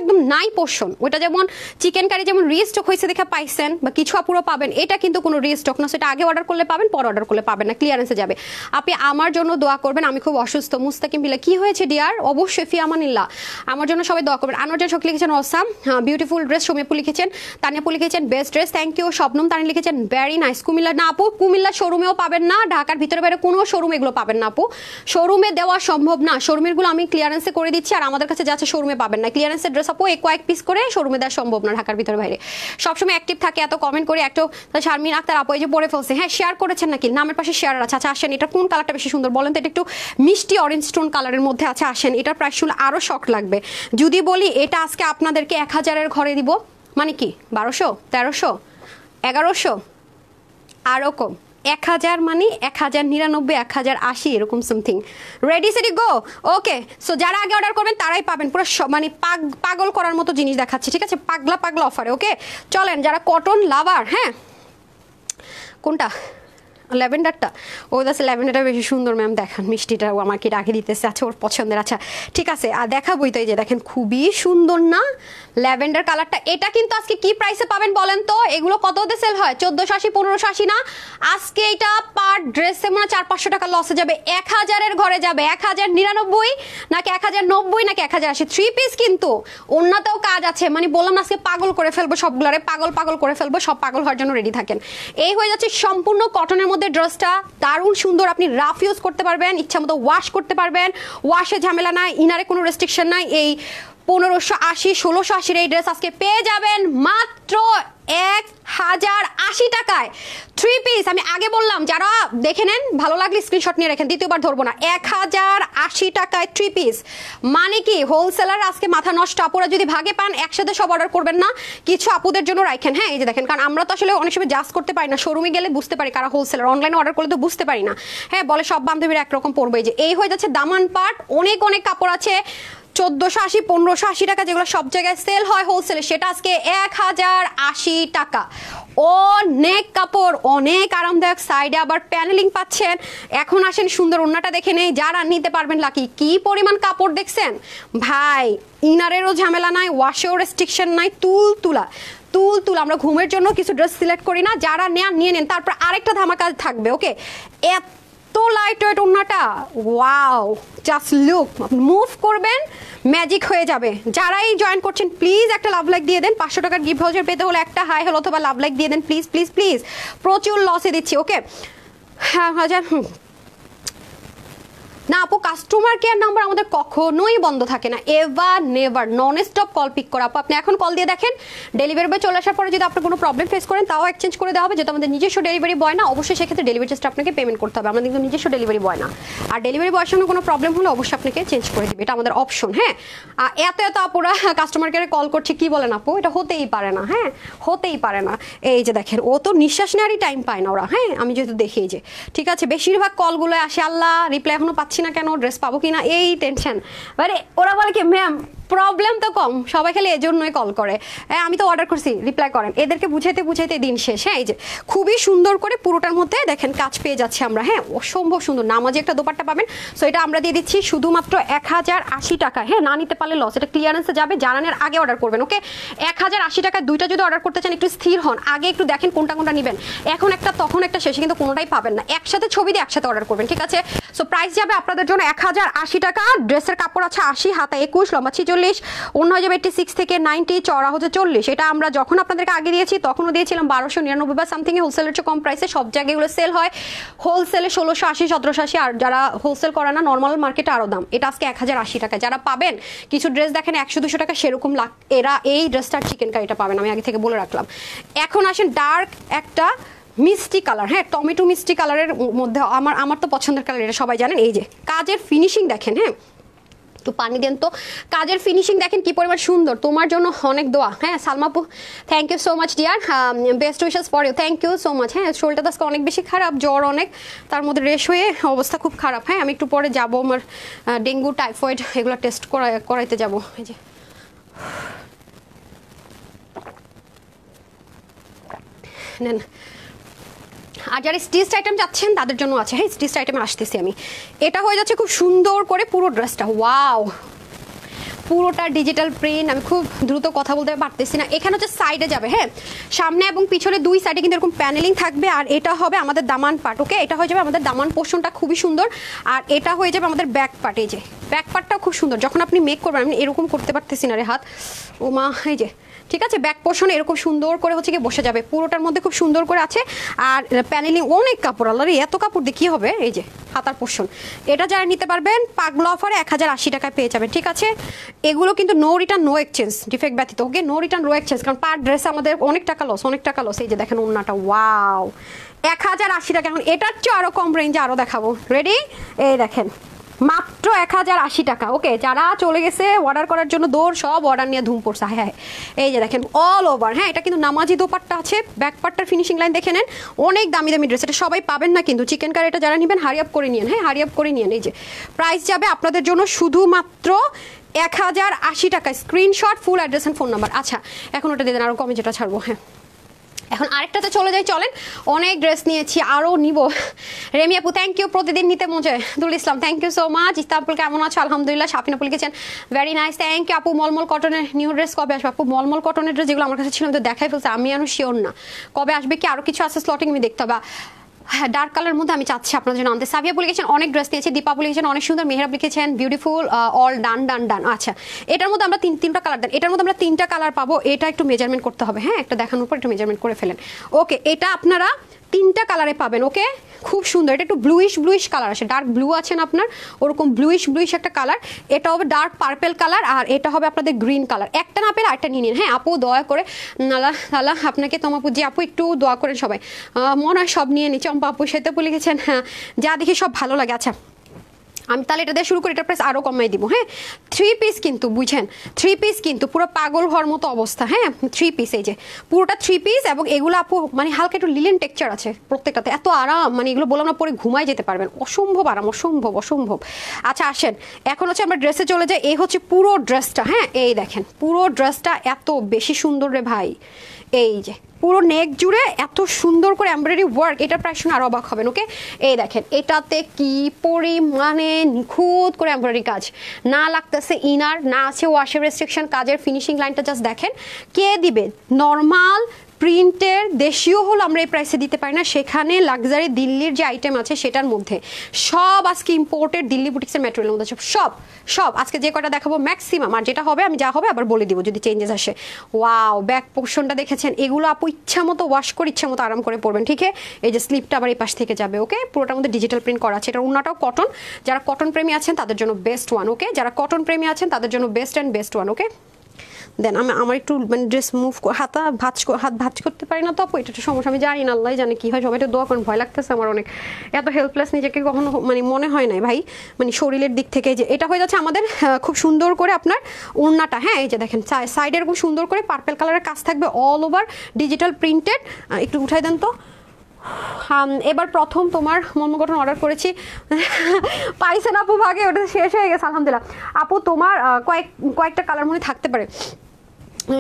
একদম নাই পোর্শন। ওইটা যেমন চিকেন কারি যেমন রিস্টক হয়েছে দেখে পাইছেন, বা কিছু আপুরো পাবেন, এটা কিন্তু কোনো রিস্টক না, সেটা আগে অর্ডার করলে পাবেন, পরে অর্ডার করলে পাবেন না, ক্লিয়ারেন্সে যাবে। আপনি আমার জন্য দোয়া করবেন, আমি খুব অসুস্থ। মুস্তাকিম বিলা কি হয়েছে ডিয়ার? অবশ্যই ফিয়ামানিল্লাহ, আমার জন্য সবাই দোয়া করবেন। আনোয়ার শোক লিখেছেন অসাম, হ্যাঁ বিউটিফুল ড্রেস। সৌম্যপু লিখেছেন, তানিয়াপু লিখেছেন best dress, thank you. Shabnam Tani লিখেছেন ভেরি নাইস। কুমিল্লা না আপু, কুমিল্লা শোরুমেও পাবেন না, ঢাকার ভিতরে বাইরে কোনো শোরুমে এগুলো পাবেন না আপু, শোরুমে দেওয়া সম্ভব না। শোরুমের গুলো আমি ক্লিয়ারেন্সে করে দিচ্ছি, আর আমাদের কাছে যাচ্ছে শোরুমে পাবেন না। ক্লিয়ারেন্সের ড্রেস আপু কয়েক পিস করে শোরুমে দেওয়া সম্ভব না, ঢাকার ভিতরে বাইরে। সবসময় অ্যাক্টিভ থাকে, এত কমেন্ট করে একটা শারমিন আক্তার আপু এই যে পরে ফেলছে, হ্যাঁ শেয়ার করেছেন নাকি? নামের পাশে শেয়ার আছে। আচ্ছা আসেন, এটা কোন কালারটা বেশি সুন্দর বলেন তো? এটা একটু মিষ্টি অরেঞ্জ টোন কালারের মধ্যে আছে, আসেন। এটার প্রাইস শুনলে আরো শক লাগবে। যদি বলি এটা আজকে আপনাদেরকে 1000-এর ঘরে দিব, মানে কি 1200, 1300, 1100, আরো কম, 1000 মানে 1099, 1080 এরকম সামথিং। রেডি সেটি গো। ওকে, সো যারা আগে অর্ডার করবেন তারাই পাবেন, পুরো মানে পাগল করার মতো জিনিস দেখাচ্ছি, ঠিক আছে? পাগলা অফারে। ওকে চলেন, যারা কটন লাভার, হ্যাঁ কোনটা ল্যাভেন্ডারটা, ও দাসে ল্যাভেন্ডারটা বেশি সুন্দর ম্যাম, দেখান মিষ্টিটা ও আমাকে ডাকে দিতেছে। আচ্ছা ওর পছন্দের, আচ্ছা ঠিক আছে, আর দেখাবোই তো। এই যে দেখেন খুবই সুন্দর না ল্যাভেন্ডার কালারটা? এটা কিন্তু আজকে কি প্রাইসে পাবেন বলেন তো? এগুলো কততে সেল হয়? 1480, 1580 না? আজকে এটা পার ড্রেসে মনে 400-500 টাকা লসে যাবে, 1000-এর ঘরে যাবে। 1099 নাকি 1090 নাকি 1080? 3 পিস কিন্তু, অন্যতেও কাজ আছে, মানে বললাম আজকে পাগল করে ফেলবো সবগুলারে, পাগল করে ফেলবো, সব পাগল হওয়ার জন্য রেডি থাকেন। এই হয়ে যাচ্ছে সম্পূর্ণ কটনের মধ্যে ড্রেসটা দারুণ সুন্দর, আপনি রাফ ইউজ করতে পারবেন, ইচ্ছা মতো ওয়াশ করতে পারবেন, ওয়াশে ঝামেলা নাই, ইনারে কোনো রেস্ট্রিকশন নাই। এই 1580 1680 এই ড্রেস আজকে পেয়ে যাবেন মাত্র 1080 টাকায়। 3 পিস আমি আগে বললাম, যারা দেখে নেন ভালো লাগলে স্ক্রিনশট নিয়ে রাখেন, দ্বিতীয়বার ধরবো না। 1080 টাকায় 3 পিস, মানে কি হোলসেলার আজকে মাথা নষ্ট। আপুরা যদি ভাগে পান একসাথে সব অর্ডার করবেন না, কিছু আপুদের জন্য রাখেন। হ্যাঁ এই যে দেখেন, কারণ আমরা তো আসলে অনেক সময় জাজ করতে পারি না, শোরুমে গেলে বুঝতে পারি কারা হোলসেলার, অনলাইনে অর্ডার করলে তো বুঝতে পারি না। হ্যাঁ বলে সব বান্ধবীরা একরকম পড়বে। যে এই হয়ে যাচ্ছে দামান পাট, অনেক অনেক কাপড় আছে 1480 1580 টাকা, যেগুলো সব জায়গায় সেল হয় হোলসেলে, সেটা আজকে 1080 টাকা। অনেক কাপড়, অনেক আরামদায়ক, সাইডে আবার প্যানেলিং পাচ্ছেন। এখন আসেন সুন্দর ওন্নাটা দেখে নেই, যারা নিতে পারবেন লাকি। কি পরিমাণ কাপড় দেখছেন ভাই, ইনারেরও ঝামেলা নাই, ওয়াশেও রেস্ট্রিকশন নাই, তুলতুলা। আমরা ঘুমের জন্য কিছু ড্রেস সিলেক্ট করি না, যারা নেন নিয়ে নেন। তারপর আরেকটা ধামাকা থাকবে, ওকে। এত লাইট ওয়েট ওন্নাটা, ওয়াও, জাস্ট লুক, মুভ করবেন ম্যাজিক হয়ে যাবে। যারাই জয়েন করছেন প্লিজ একটা লাভ লাইক দিয়ে দেন। 500 টাকার গিফট ভাউচার পেতে হলে একটা হাই হল অথবা লাভ লাইক দিয়ে দেন প্লিজ প্লিজ প্লিজ। প্রচুর লসে দিচ্ছি, ওকে। হ্যাঁ হাজার না আপু, কাস্টমার কেয়ার নাম্বার আমাদের কখনোই বন্ধ থাকে না, ever never, non stop call pick করা। আপু আপনি এখন কল দিয়ে দেখেন, ডেলিভারি বয় চলে আসার পরে যদি আপনি কোনো প্রবলেম ফেস করেন তাও এক্সচেঞ্জ করে দেওয়া হবে। যেহেতু আমাদের নিজস্ব ডেলিভারি বয় না, অবশ্যই সেক্ষেত্রে ডেলিভারি চার্জটা আপনাকে পেমেন্ট করতে হবে। আমাদের কিন্তু নিজস্ব ডেলিভারি বয় না, আর ডেলিভারি বয়ের সঙ্গে কোনো প্রবলেম হলে অবশ্যই আপনাকে চেঞ্জ করে দিবে, এটা আমাদের অপশন। হ্যাঁ এত আপুরা কাস্টমার কেয়ারে কল করছে, কি বলেন আপু, এটা হতেই পারে না। হ্যাঁ হতেই পারে না। এই যে দেখেন, ও তো নিঃশ্বাস নেওয়ারই টাইম পায় না ওরা। হ্যাঁ আমি যেহেতু দেখি, যে ঠিক আছে, বেশিরভাগ কলগুলো আসে, আল্লাহ রিপ্লাই এখনো পাচ্ছি না কেন, ড্রেস পাবো কিনা, এই টেনশন। মানে ওরা বলে কি ম্যাম প্রবলেম তো কম, সবাই খালি এজন্যই কল করে, আমি তো অর্ডার করছি রিপ্লাই করেন। এদেরকে বুঝাইতে বুঝাইতে দিন শেষ। হ্যাঁ এই যে খুবই সুন্দর করে পুরোটার মধ্যে দেখেন কাজ পেয়ে যাচ্ছে আমরা। হ্যাঁ অসম্ভব সুন্দর, নামাজি একটা দোপাট্টা পাবেন। সো এটা আমরা দিয়ে দিচ্ছি শুধুমাত্র 1080 টাকা। হ্যাঁ না নিতে পারলে লস, এটা ক্লিয়ারেন্সে যাবে, জানানোর আগে অর্ডার করবেন, ওকে। 1080 টাকা দুইটা যদি অর্ডার করতে চান একটু স্থির হন, আগে একটু দেখেন কোনটা কোনটা নেবেন। এখন একটা তখন একটা, শেষে কিন্তু কোনোটাই পাবেন না, একসাথে ছবি দিয়ে একসাথে অর্ডার করবেন, ঠিক আছে। সো প্রাইস যাবে আপনাদের জন্য 1080 টাকা। ড্রেসের কাপড় আছে 80, হাতা 21, লম্বা 46, অন্য হয়ে যাবে 86 থেকে 90, চড়া হচ্ছে 40। এটা আমরা যখন আপনাদেরকে আগে দিয়েছি তখনও দিয়েছিলাম 1299 বা সামথিং এ, হোলসেলের চেয়ে কম প্রাইসে। সব জায়গায় এগুলো সেল হয় হোলসেলে 1680 1780, আর যারা হোলসেল করে না নর্মাল মার্কেটে আরও দাম। এটা আজকে 1080 টাকা। যারা পাবেন, কিছু ড্রেস দেখেন 100-200 টাকা, সেরকম এরা এই ড্রেসটার চিকেন কারিটা পাবেন, আমি আগে থেকে বলে রাখলাম। এখন আসেন ডার্ক একটা মিষ্টি কালার, হ্যাঁ টমেটো মিষ্টি কালারের মধ্যে, আমার তো পছন্দের কালার, এটা সবাই জানেন। এই যে কাজের ফিনিশিং দেখেন, হ্যাঁ একটু পানি দেন তো, কাজের ফিনিশিং দেখেন কি পরিমাণ সুন্দর। তোমার জন্য অনেক দোয়া। হ্যাঁ সালমাপু, thank you so much dear, best wishes for you, thank you so much. হ্যাঁ শরীরটা তো অনেক বেশি খারাপ, জ্বর অনেক, তার মধ্যে রেশ হয়ে অবস্থা খুব খারাপ। হ্যাঁ আমি একটু পরে যাবো, আমার ডেঙ্গু টাইফয়েড এগুলো টেস্ট করাইতে যাবো। এই যে নেন। আর যারা স্টিচড আইটেম যাচ্ছেন তাদের জন্য আছে। হ্যাঁ স্টিচড আইটেমে আসতেছি আমি। এটা হয়ে যাচ্ছে খুব সুন্দর করে পুরো ড্রেসটা, ওয়াও, পুরোটা ডিজিটাল প্রিন্ট। আমি খুব দ্রুত কথা বলতে পারতেছি না। এখানে হচ্ছে সাইডে যাবে, হ্যাঁ সামনে এবং পিছনে দুই সাইডে কিন্তু এরকম প্যানেলিং থাকবে। আর এটা হবে আমাদের দামান পার্ট, ওকে। এটা হয়ে যাবে আমাদের দামান পোর্শনটা, খুবই সুন্দর। আর এটা হয়ে যাবে আমাদের ব্যাক পার্ট। এই যে ব্যাক পার্টটাও খুব সুন্দর, যখন আপনি মেক করবেন, আমি এরকম করতে পারতেছি না রে হাত, ও মা। এই যে ঠিক আছে, ব্যাক পোর্শনে এরকম সুন্দর করে হচ্ছে কি বসে যাবে, পুরোটার মধ্যে খুব সুন্দর করে আছে। আর প্যানেলিং অনেক কাপড়, আল্লাহ এত কাপড় দিয়ে কী হবে। এই যে হাতার পোর্শন, এটা যারা নিতে পারবেন পাগলা অফারে 1080 টাকায় পেয়ে যাবেন, ঠিক আছে। এগুলো কিন্তু no return no exchange, defect ব্যতীত, okay. No return no exchange, কারণ পার ড্রেস আমাদের অনেক টাকা লস, অনেক টাকা লস। এই যে দেখেন ওন্নাটা, ওয়াও, 1080 টাকা। এখন এটার চেয়ে আরও কম রেঞ্জে আরও দেখাবো, রেডি। এই দেখেন মাত্র 1080 টাকা, ওকে। যারা চলে গেছে অর্ডার করার জন্য দৌড়, সব অর্ডার নিয়ে ধুম পড়ছে। হ্যাঁ এই যে দেখেন অল ওভার। হ্যাঁ এটা কিন্তু নামাজি দোপাট্টা আছে, ব্যাক পার্টটার ফিনিশিং লাইন দেখে নেন, অনেক দামি দামি ড্রেস। এটা সবাই পাবেন না কিন্তু, চিকেন কারি এটা যারা নেবেন হারি আপ করে নিন, হ্যাঁ হারি আপ করে নিন। এই যে প্রাইস যাবে আপনাদের জন্য শুধুমাত্র 1080 টাকা। Screenshot, full address and phone number. আচ্ছা এখন ওটা দিয়ে দেন, আরও কমে যেটা ছাড়বো। হ্যাঁ এখন আরেকটাতে চলে যাই, চলেন। অনেক ড্রেস নিয়েছি, আরও নিব। রেমি আপু থ্যাংক ইউ, প্রতিদিন নিতে মজে। দুল ইসলাম থ্যাংক ইউ সো মাচ। ইস্তাম্পুল কেমন আছো? আলহামদুলিল্লাহ। শাপিনা পুল লিখেছেন ভেরি নাইস, থ্যাংক ইউ আপু। মলমল কটনের নিউ ড্রেস কবে আসবে আপু? মলমল কটনের ড্রেস যেগুলো আমার কাছে ছিল তো দেখাই ফেলছে, আমি আরও শিওর না কবে আসবে, কি আরও কিছু আছে স্লটিং আমি দেখতে হবে। হ্যাঁ ডার্ক কালার মধ্যে আমি চাচ্ছি আপনার জন্য আনতে। সাবিয়া লিখেছেন অনেক ড্রেস নিয়েছি। দীপাবলি লিখেছেন অনেক সুন্দর। মেহরাব লিখেছেন বিউটিফুল, অল ডান ডান ডান। আচ্ছা এটার মধ্যে আমরা তিনটা কালার দেন, এটার মধ্যে আমরা 3টা কালার পাবো। এটা একটু মেজারমেন্ট করতে হবে, হ্যাঁ একটা দেখানোর পর একটু মেজারমেন্ট করে ফেলেন, ওকে। এটা আপনারা তিনটা কালারে পাবেন। ওকে, খুব সুন্দর। এটা একটু ব্লুইশ কালার আসে, ডার্ক ব্লু আছেন আপনার, ওরকম ব্লুইশ একটা কালার। এটা হবে ডার্ক পার্পেল কালার, আর এটা হবে আপনাদের গ্রিন কালার। একটা না পেলে আরেকটা নিয়ে নিন। হ্যাঁ আপু দয়া করে, আল্লাহ আপনাকে তোমাপু যে আপু একটু দোয়া করেন সবাই, মনে হয় সব নিয়ে নি। চম্পা আপু সেটা বলে গেছেন, হ্যাঁ যা দেখি সব ভালো লাগে। আচ্ছা আমি তাহলে এটা দিয়ে শুরু করি, এটার প্রাইস আরও কমাই দিব। হ্যাঁ 3 পিস কিন্তু, বুঝছেন 3 পিস কিন্তু পুরো পাগল হওয়ার মতো অবস্থা। হ্যাঁ 3 পিস, এই যে পুরোটা 3 পিস, এবং এগুলো আপু মানে হালকা একটু লিলেন টেক্সচার আছে প্রত্যেকটাতে, এত আরাম, মানে এগুলো বললাম না পরে ঘুমাই যেতে পারবেন, অসম্ভব আরাম, অসম্ভব। আচ্ছা আসেন এখন হচ্ছে আমরা ড্রেসে চলে যাই। এই হচ্ছে পুরো ড্রেসটা। হ্যাঁ এই দেখেন পুরো ড্রেসটা এত বেশি সুন্দর রে ভাই, এই যে পুরো নেক জুড়ে এত সুন্দর করে এমব্রয়ডারি ওয়ার্ক। এটার প্রাইস শুনে আরো অবাক হবেন। ওকে এই দেখেন এটাতে কি পরিমাণে নিখুঁত করে এমব্রয়ডারি কাজ, না লাগতেছে ইনার, না আছে ওয়াশের রেস্ট্রিকশন, কাজের ফিনিশিং লাইনটা জাস্ট দেখেন। কে দিবে? নর্মাল প্রিন্টের দেশীয় হল আমরা এই প্রাইসে দিতে পারি না, সেখানে লাক্সারি দিল্লির যে আইটেম আছে সেটার মধ্যে সব আজকে ইম্পোর্টেড দিল্লি বুটিক্সের ম্যাটেরিয়ালের মধ্যে সব আজকে যে কটা দেখাবো ম্যাক্সিমাম, আর যেটা হবে আমি যা হবে আবার বলে দিব যদি চেঞ্জেস আসে। ওয়াও ব্যাক পোর্শনটা দেখেছেন, এগুলো আপু ইচ্ছা মতো ওয়াশ করে ইচ্ছা মতো আরাম করে পরবেন। ঠিক আছে, এই যে স্লিপটা আবার এই পাশ থেকে যাবে। ওকে পুরোটার মধ্যে ডিজিটাল প্রিন্ট করা আছে। এটার ওন্নাটাও কটন, যারা কটন প্রেমী আছেন তাদের জন্য বেস্ট ওয়ান। ওকে যারা কটন প্রেমী আছেন তাদের জন্য বেস্ট ওয়ান। ওকে দেন আমার একটু মানে ড্রেস মুভ হাত ভাঁজ করতে পারি না তো আপু, এটা একটু সমস্যা, আমি জানি না, আল্লাহ জানে কি হয়। সবাই একটু দোয়া করেন, ভয় লাগতেছে আমার অনেক, এত হেল্পলেস নিজেকে কখনো মানে মনে হয় নাই ভাই, মানে শরীরের দিক থেকে। যে এটা হয়ে যাচ্ছে আমাদের খুব সুন্দর করে আপনার ওড়নাটা। হ্যাঁ এই যে দেখেন সাইডে এরকম সুন্দর করে পার্পেল কালারের কাজ থাকবে, অল ওভার ডিজিটাল প্রিন্টেড। একটু উঠাই দেন তো। এবার প্রথম তোমার মর্মগঠন অর্ডার করেছি, পাইছেন আপু ভাগে, ওটা শেষ হয়ে গেছে আলহামদুলিল্লাহ। আপু তোমার কয়েকটা কালার মনে থাকতে পারে,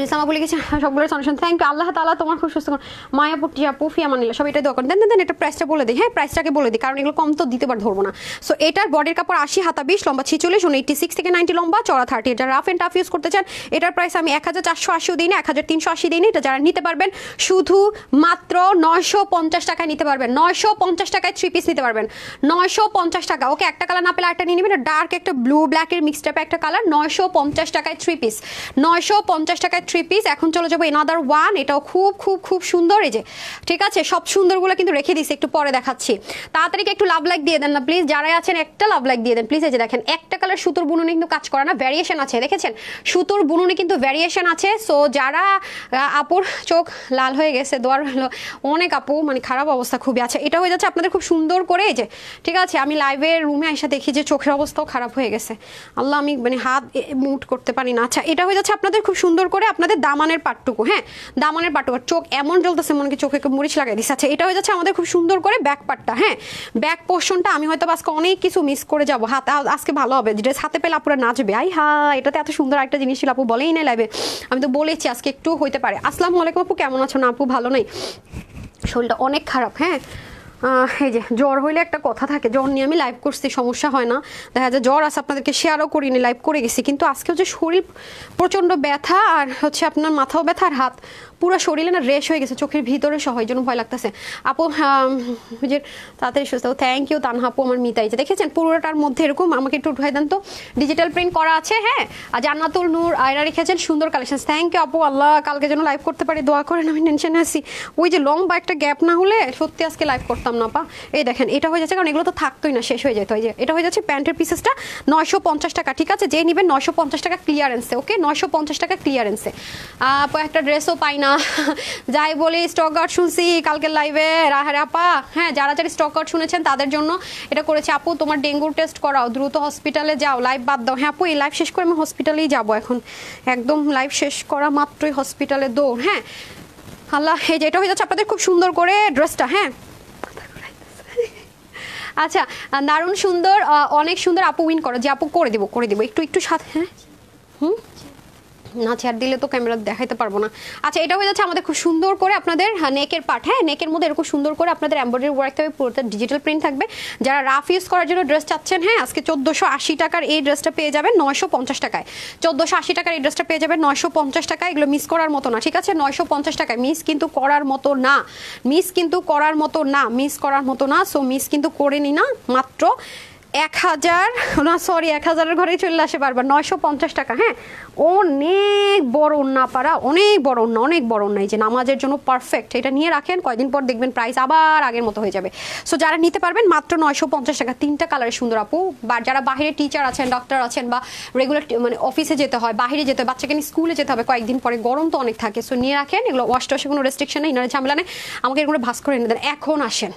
ইসলামা বলে গেছে সবগুলো সলিউশন। থ্যাংক ইউ, আল্লাহ তাআলা তোমার খুব সুস্থ করুন। মায়াপু টিয়াপু ফিয়ামানিল্লাহ সব এটাই দোয়া করেন। দেন এটা প্রাইসটা বলে দিই। হ্যাঁ প্রাইসটাকে বলে দিই, কারণ এগুলো কম তো দিতে পার ধরবো না। সো এটার বডির কাপড় 80, হাতা 20, লম্বা 46, 86 থেকে 90 লম্বা, চড়া 30। এটা রাফ এন্ড টাফ ইউজ করতে চান, এটার প্রাইস আমি 1480 দিই না, 1380 দিই না। এটা যারা নিতে পারবেন শুধু মাত্র 950 টাকায় নিতে পারবেন, 950 টাকায় 3 পিস নিতে পারবেন, 950 টাকা। ওকে একটা কালার না পেলে একটা নিয়ে নেবেন, ডার্ক একটা ব্লু ব্ল্যাকের মিক্সড টাইপের একটা কালার, 950 টাকায় 3 পিস, 950 টাকায় 3 পিস। এখন চলে যাবো এনাদার ওয়ান, এটাও খুব সুন্দর। এই যে ঠিক আছে, সব সুন্দরগুলো কিন্তু রেখে দিছি, একটু পরে দেখাচ্ছি। তাড়াতাড়ি একটু লাভ লাইক দিয়ে দেন না প্লিজ, যারাই আছেন একটা লাভ লাইক দিয়ে দেন প্লিজ। এই যে দেখেন একটা কালার সুতোর বুননে কিন্তু কাজ করা না, ভ্যারিয়েশন আছে, দেখেছেন সুতোর বুননে কিন্তু ভ্যারিয়েশন আছে। সো যারা আপুর চোখ লাল হয়ে গেছে দোয়ার হলো, অনেক আপু মানে খারাপ অবস্থা খুবই আছে। এটা হয়ে যাচ্ছে আপনাদের খুব সুন্দর করে। এই যে ঠিক আছে, আমি লাইভের রুমে এসে দেখি যে চোখের অবস্থাও খারাপ হয়ে গেছে, আল্লাহ আমি মানে হাত মুট করতে পারি না। আচ্ছা এটা হয়ে যাচ্ছে আপনাদের খুব সুন্দর করে আপনাদের দামানের পাটটুকু। হ্যাঁ দামানের পাটটুকু, চোখ এমন জ্বলতেছে মনে কি চোখে মরিচ লাগাই দিচ্ছে। আচ্ছা এটা হয়ে যাচ্ছে আমাদের খুব সুন্দর করে ব্যাক পার্টটা। হ্যাঁ ব্যাক পোর্শনটা আমি হয়তো আজকে অনেক কিছু মিস করে যাবো, হাত আজকে ভালো হবে, ড্রেস হাতে পেলে আপুরা নাচবে। এটাতে এত সুন্দর একটা জিনিস ছিল, আপু বলেই নাই লাইভে, আমি তো বলেছি আজকে একটু হইতে পারে। আসসালামু আলাইকুম আপু, কেমন আছো? না আপু ভালো নাই, শরীরটা অনেক খারাপ। হ্যাঁ এই যে জ্বর হইলে একটা কথা থাকে, জ্বর নিয়ে আমি লাইভ করছি, সমস্যা হয় না, দেখা যায় জ্বর আছে আপনাদেরকে শেয়ারও করিনি, লাইভ করে গেছি। কিন্তু আজকে হচ্ছে শরীর প্রচণ্ড ব্যথা, আর হচ্ছে আপনার মাথাও ব্যথা, আর হাত পুরো শরীরে না রেশ হয়ে গেছে, চোখের ভিতরে সহ, এই জন্য ভয় লাগতেছে। আপু যে তাড়াতাড়ি সুস্থ, থ্যাংক ইউ তানহা আপু। আমার মিতাই যে দেখেছেন পুরোটার মধ্যে এরকম, আমাকে একটু উঠাই দেন তো, ডিজিটাল প্রিন্ট করা আছে। হ্যাঁ আর জান্নাতুল নূর আয়রা রেখেছেন সুন্দর কালেকশন, থ্যাংক ইউ আপু। আল্লাহ কালকে যেন লাইভ করতে পারি, দোয়া করেন, আমি টেনশনে আছি। ওই যে লং বা একটা গ্যাপ না হলে সত্যি আজকে লাইভ করতাম না পা। এই দেখেন এটা হয়ে যাচ্ছে, কারণ এগুলো তো থাকতোই না, শেষ হয়ে যেত। এই যে এটা হয়ে যাচ্ছে প্যান্টের পিসেসটা 950 টাকা। ঠিক আছে, যে নেবেন 950 টাকা ক্লিয়ারেন্সে। ওকে 950 টাকা ক্লিয়ারেন্সে। একটা ড্রেসও পাই না, যাই বলি স্টক আউট শুনছি কালকে লাইভে রাহারে আপা। হ্যাঁ যারা স্টক আউট শুনেছেন তাদের জন্য এটা করেছে। আপু তোমার ডেঙ্গুর টেস্ট করাও, দ্রুত হসপিটালে যাও, লাইভ বাদ দাও। হ্যাঁ আপু এই লাইভ শেষ করে আমি হসপিটালেই যাবো এখন, একদম লাইভ শেষ করা মাত্রই হসপিটালে দৌড়। হ্যাঁ আল্লাহ, এই যে এটা হয়ে যাচ্ছে আপনাদের খুব সুন্দর করে ড্রেসটা। হ্যাঁ আচ্ছা দারুণ সুন্দর, অনেক সুন্দর। আপু উইন করো, যে আপু করে দিব একটু সাথে। হ্যাঁ না চেয়ার দিলে তো ক্যামেরা দেখাইতে পারবো না। আচ্ছা এটা হয়ে যাচ্ছে আমাদের খুব সুন্দর করে আপনাদের নেকের পার্ট। হ্যাঁ নেকের মধ্যে এরকম সুন্দর করে আপনাদের এমব্রয়ডারি ওয়ার্ক থাকবে, পুরোটা ডিজিটাল প্রিন্ট থাকবে। যারা রাফ ইউজ করার জন্য ড্রেস চাচ্ছেন, হ্যাঁ আজকে 1480 টাকার এই ড্রেসটা পেয়ে যাবেন 950 টাকায়। 1480 টাকার এই ড্রেসটা পেয়ে যাবেন 950 টাকায়। এগুলো মিস করার মতো না, ঠিক আছে? 950 টাকায় মিস কিন্তু করার মতো না, সো মিস কিন্তু করে নি না, মাত্র 1000 না সরি 1000-এর ঘরেই চলে আসে বারবার, 950 টাকা। হ্যাঁ অনেক বড় বড় ওন্না পারা, অনেক বড় ওন্না, অনেক বড় ওন্না, এই যে নামাজের জন্য পারফেক্ট। এটা নিয়ে রাখেন, কয়দিন পর দেখবেন প্রাইস আবার আগের মতো হয়ে যাবে। সো যারা নিতে পারবেন মাত্র 950 টাকা, 3টা কালারের সুন্দর আপু। বা যারা বাইরে টিচার আছেন, ডক্টর আছেন, বা রেগুলার মানে অফিসে যেতে হয়, বাইরে যেতে হয়, বাচ্চাকে নিয়ে স্কুলে যেতে হবে কয়েকদিন পরে, গরম তো অনেক থাকে, সো নিয়ে রাখেন। এগুলো ওয়াশ টসে কোনো রেস্ট্রিকশন নেই, ইনারে ঝামেলা নেই, আমাকে এগুলো ভাস করে এনে দেন। এখন আসেন,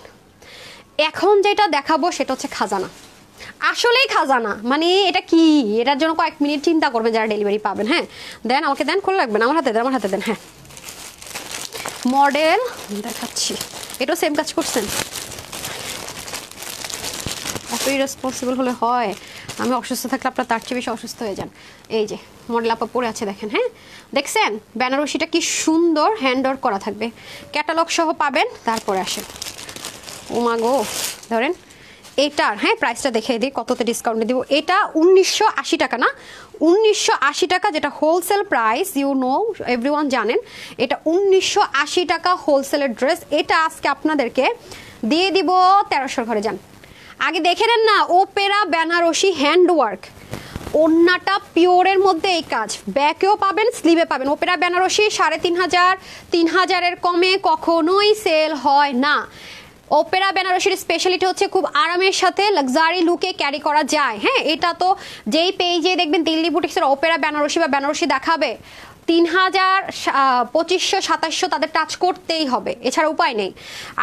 এখন যেটা দেখাবো সেটা হচ্ছে খাজানা, আসলেই খাজানা। মানে এটা কি, এটার জন্য কয়েক মিনিট চিন্তা করবেন যারা ডেলিভারি পাবেন। হ্যাঁ দেন, আমাকে দেন, খোলা রাখবেন, আমার হাতে দেন, আমার হাতে দেন। হ্যাঁ মডেল দেখাচ্ছি, এটাও সেম কাজ করছেন। এত ইরেসপন্সিবল হলে হয়, আমি অসুস্থ থাকলে আপনার তার চেয়ে বেশি অসুস্থ হয়ে যান। এই যে মডেল আপা পরে আছে দেখেন, হ্যাঁ দেখছেন বেনারসিটা কি সুন্দর হ্যান্ড ওয়ার্ক করা থাকবে, ক্যাটালগ সহ পাবেন। তারপরে আসেন, ও মা গো, ধরেন এটার হ্যাঁ প্রাইসটা দেখে দিই কততে ডিসকাউন্টে দিব। এটা 1980 টাকা না, 1980 টাকা, যেটা wholesale price, you know everyone জানেন, এটা 1980 টাকা হোলসেলের ড্রেস। এটা আজকে আপনাদেরকে দিয়ে দিব 1300 ঘরে। যান আগে দেখে নেন না, ওপেরা বেনারসি হ্যান্ডওয়ার্ক, ওন্নাটা পিওরের মধ্যে এই কাজ, ব্যাকেও পাবেন, স্লিভে পাবেন। ওপেরা বেনারসি 3500, 3000-এর কমে কখনোই সেল হয় না। ওপেরা বেনারসির স্পেশালিটি হচ্ছে খুব আরামের সাথে লাক্সারি লুকে ক্যারি করা যায়। হ্যাঁ এটা তো যেই পেজে দেখবেন দিল্লি বুটিক্সের ওপেরা বেনারসি বা বেনারসি দেখাবে, 3000, 2500, 2700 তাদের টাচ করতেই হবে, এছাড়া উপায় নেই।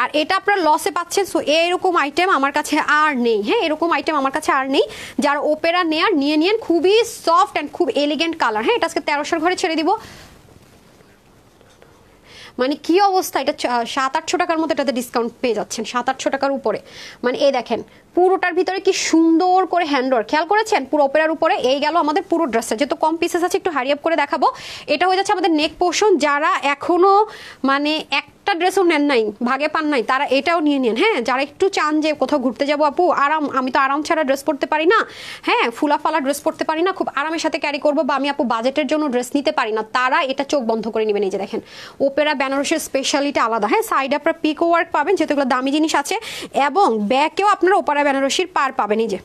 আর এটা আপনারা লসে পাচ্ছেন। সো এরকম আইটেম আমার কাছে আর নেই। হ্যাঁ এরকম আইটেম আমার কাছে আর নেই। যারা ওপেরা নেয়ার নিয়ে নিন, খুবই সফট অ্যান্ড খুব এলিগেন্ট কালার। হ্যাঁ এটা আজকে 1300 ঘরে ছেড়ে দিব। মানে কি অবস্থা, এটা 700-800 টাকার মতো এটাতে ডিসকাউন্ট পেয়ে যাচ্ছেন, 700-800 টাকার উপরে। মানে এই দেখেন পুরোটার ভিতরে কি সুন্দর করে হ্যান্ডওয়ার্ক, খেয়াল করেছেন পুরো ওপেরার উপরে। এই গেল আমাদের পুরো ড্রেসটা, যেহেতু কম পিসেস আছে একটু হারি আপ করে দেখাবো। এটা হয়ে যাচ্ছে আমাদের নেক পোর্শন। যারা এখনো মানে একটা ড্রেসও নেন নাই, ভাগে পান নাই, তারা এটাও নিয়ে নেন। হ্যাঁ যারা একটু চান যে কোথাও ঘুরতে যাবো আপু, আরাম, আমি তো আরাম ছাড়া ড্রেস পরতে পারি না, হ্যাঁ ফুলা ফালা ড্রেস পরতে পারি না, খুব আরামের সাথে ক্যারি করবো, বা আমি আপু বাজেটের জন্য ড্রেস নিতে পারি না, তারা এটা চোখ বন্ধ করে নেবেন। এই যে দেখেন ওপেরা বেনারসের স্পেশালিটি আলাদা। হ্যাঁ সাইডে আপনারা পিকো ওয়ার্ক পাবেন, যেহেতু এগুলো দামি জিনিস আছে, এবং ব্যাকেও আপনারা ওপেরা বেনারসির পার পাবেন। এই যে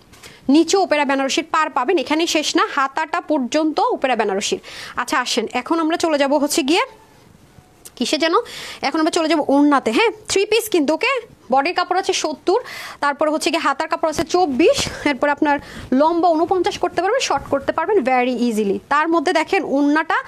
নিচে ওপেরা বেনারসির পার পাবেন, এখানেই শেষ না, হাতাটা পর্যন্ত ওপেরা বেনারসির। আচ্ছা আসেন, এখন আমরা চলে যাব হচ্ছে গিয়ে কিসে যেন, এখন আমরা চলে যাবো ওড়নাতে। হ্যাঁ 3 পিস কিন্তু, ওকে বডির কাপড় আছে 70, তারপরে হচ্ছে গিয়ে হাতার কাপড় আছে 24, এরপর আপনার লম্বা 49 করতে পারবেন, শর্ট করতে পারবেন ভেরি ইজিলি। তার মধ্যে দেখেন ওড়নাটা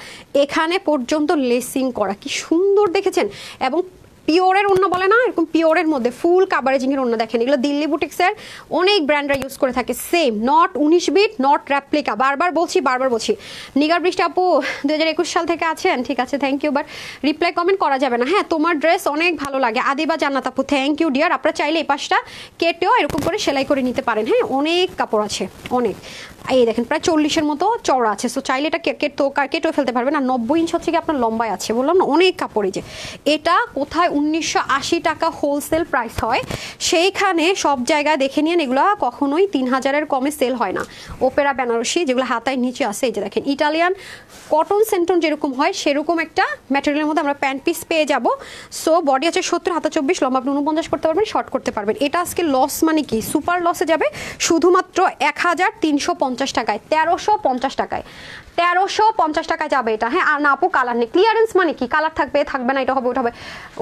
এখানে পর্যন্ত লেসিং করা, কি সুন্দর দেখেছেন। এবং পিওরের ওড়না বলে না, এরকম পিওরের মধ্যে ফুল কাভারেজিং এর ওড়না। দেখেন এগুলো দিল্লি বুটিক্সের অনেক ব্র্যান্ডরা ইউজ করে থাকে, same, not 19 bit, not replica. বারবার বলছি নিগার বৃষ্টি আপু 2021 সাল থেকে আছেন, ঠিক আছে thank you, but reply comment করা যাবে না। হ্যাঁ তোমার ড্রেস অনেক ভালো লাগে আদিবা জান্নাত আপু, থ্যাংক ইউ ডিয়ার। আপনারা চাইলে এই পাশটা কেটেও এরকম করে সেলাই করে নিতে পারেন। হ্যাঁ অনেক কাপড় আছে, অনেক। এই দেখেন প্রায় 40-এর মতো চওড়া আছে, সো চাইলে এটা কেটেও ফেলতে পারবেন। আর 90 ইঞ্চ হচ্ছে কি আপনার লম্বায় আছে, বললাম না অনেক কাপড়। এই যে এটা কোথায় 1980 টাকা হোলসেল প্রাইস হয়, সেইখানে সব জায়গায় দেখে নিন এগুলো কখনোই 3000-এর কমে সেল হয় না। ওপেরা বেনারসি যেগুলো হাতায় নিচে আছে, এই যে দেখেন ইটালিয়ান কটন সেন্টন যেরকম হয় সেরকম একটা ম্যাটেরিয়ালের মধ্যে আমরা প্যান্ট পিস পেয়ে যাব। সো বডি আছে 70, হাতা 24, লম্বা আপনি 49 করতে পারবেন, শর্ট করতে পারবেন। এটা আজকে লস মানে কি, সুপার লসে যাবে শুধুমাত্র 1350 টাকায়, 1350 টাকায়, 1350 টাকায় যাবে এটা। হ্যাঁ আর না আপু কালার নেই, ক্লিয়ারেন্স মানে কি, কালার থাকবে থাকবে না, এটা হবে ওটা হবে,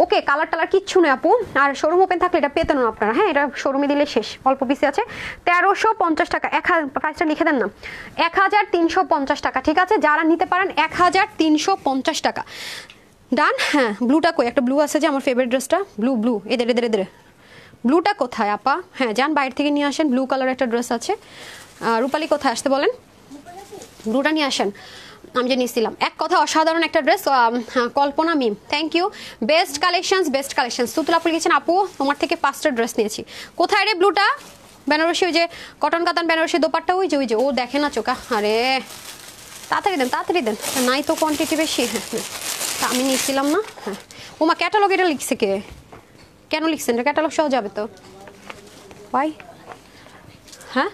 ওকে কালার টালার কিচ্ছু নেই আপু। আর শোরুম ওপেন থাকলে এটা পেতেন না আপনারা। হ্যাঁ এটা শোরুমে দিলে শেষ, অল্প পিসে আছে। 1350 টাকা, প্রাইসটা লিখে দেন না, 1350 টাকা, ঠিক আছে। যারা নিতে পারেন 1350 টাকা, ডান। হ্যাঁ ব্লুটা কই, একটা ব্লু আছে যে আমার ফেভারিট ড্রেসটা, ব্লু এদের ব্লুটা কোথায় আপা? হ্যাঁ যান বাইরে থেকে নিয়ে আসেন, ব্লু কালার একটা ড্রেস আছে। রূপালী কোথায় আসতে বলেন, ব্লুটা নিয়ে আসেন। আমি যে নিয়েছিলাম এক কথা অসাধারণ একটা dress, Kalpana Mim thank you, best collection. সুতুলাপুর গেছেন আপু, তোমার থেকে 5টা ড্রেস নিয়েছি। কোথায় রে ব্লুটা? বেনারসি, ওই যে কটন কাতান বেনারসি দোপাট্টা, ওই যে ও দেখে না চোখা, আরে তাড়াতাড়ি দেন, নাই তো কোয়ান্টিটি বেশি। হ্যাঁ তা আমি নিয়েছিলাম না। হ্যাঁ ওমা ক্যাটালগ এটা লিখছে কে, কেন লিখছেন এটা? ক্যাটালগ সহ যাবে তো ভাই? হ্যাঁ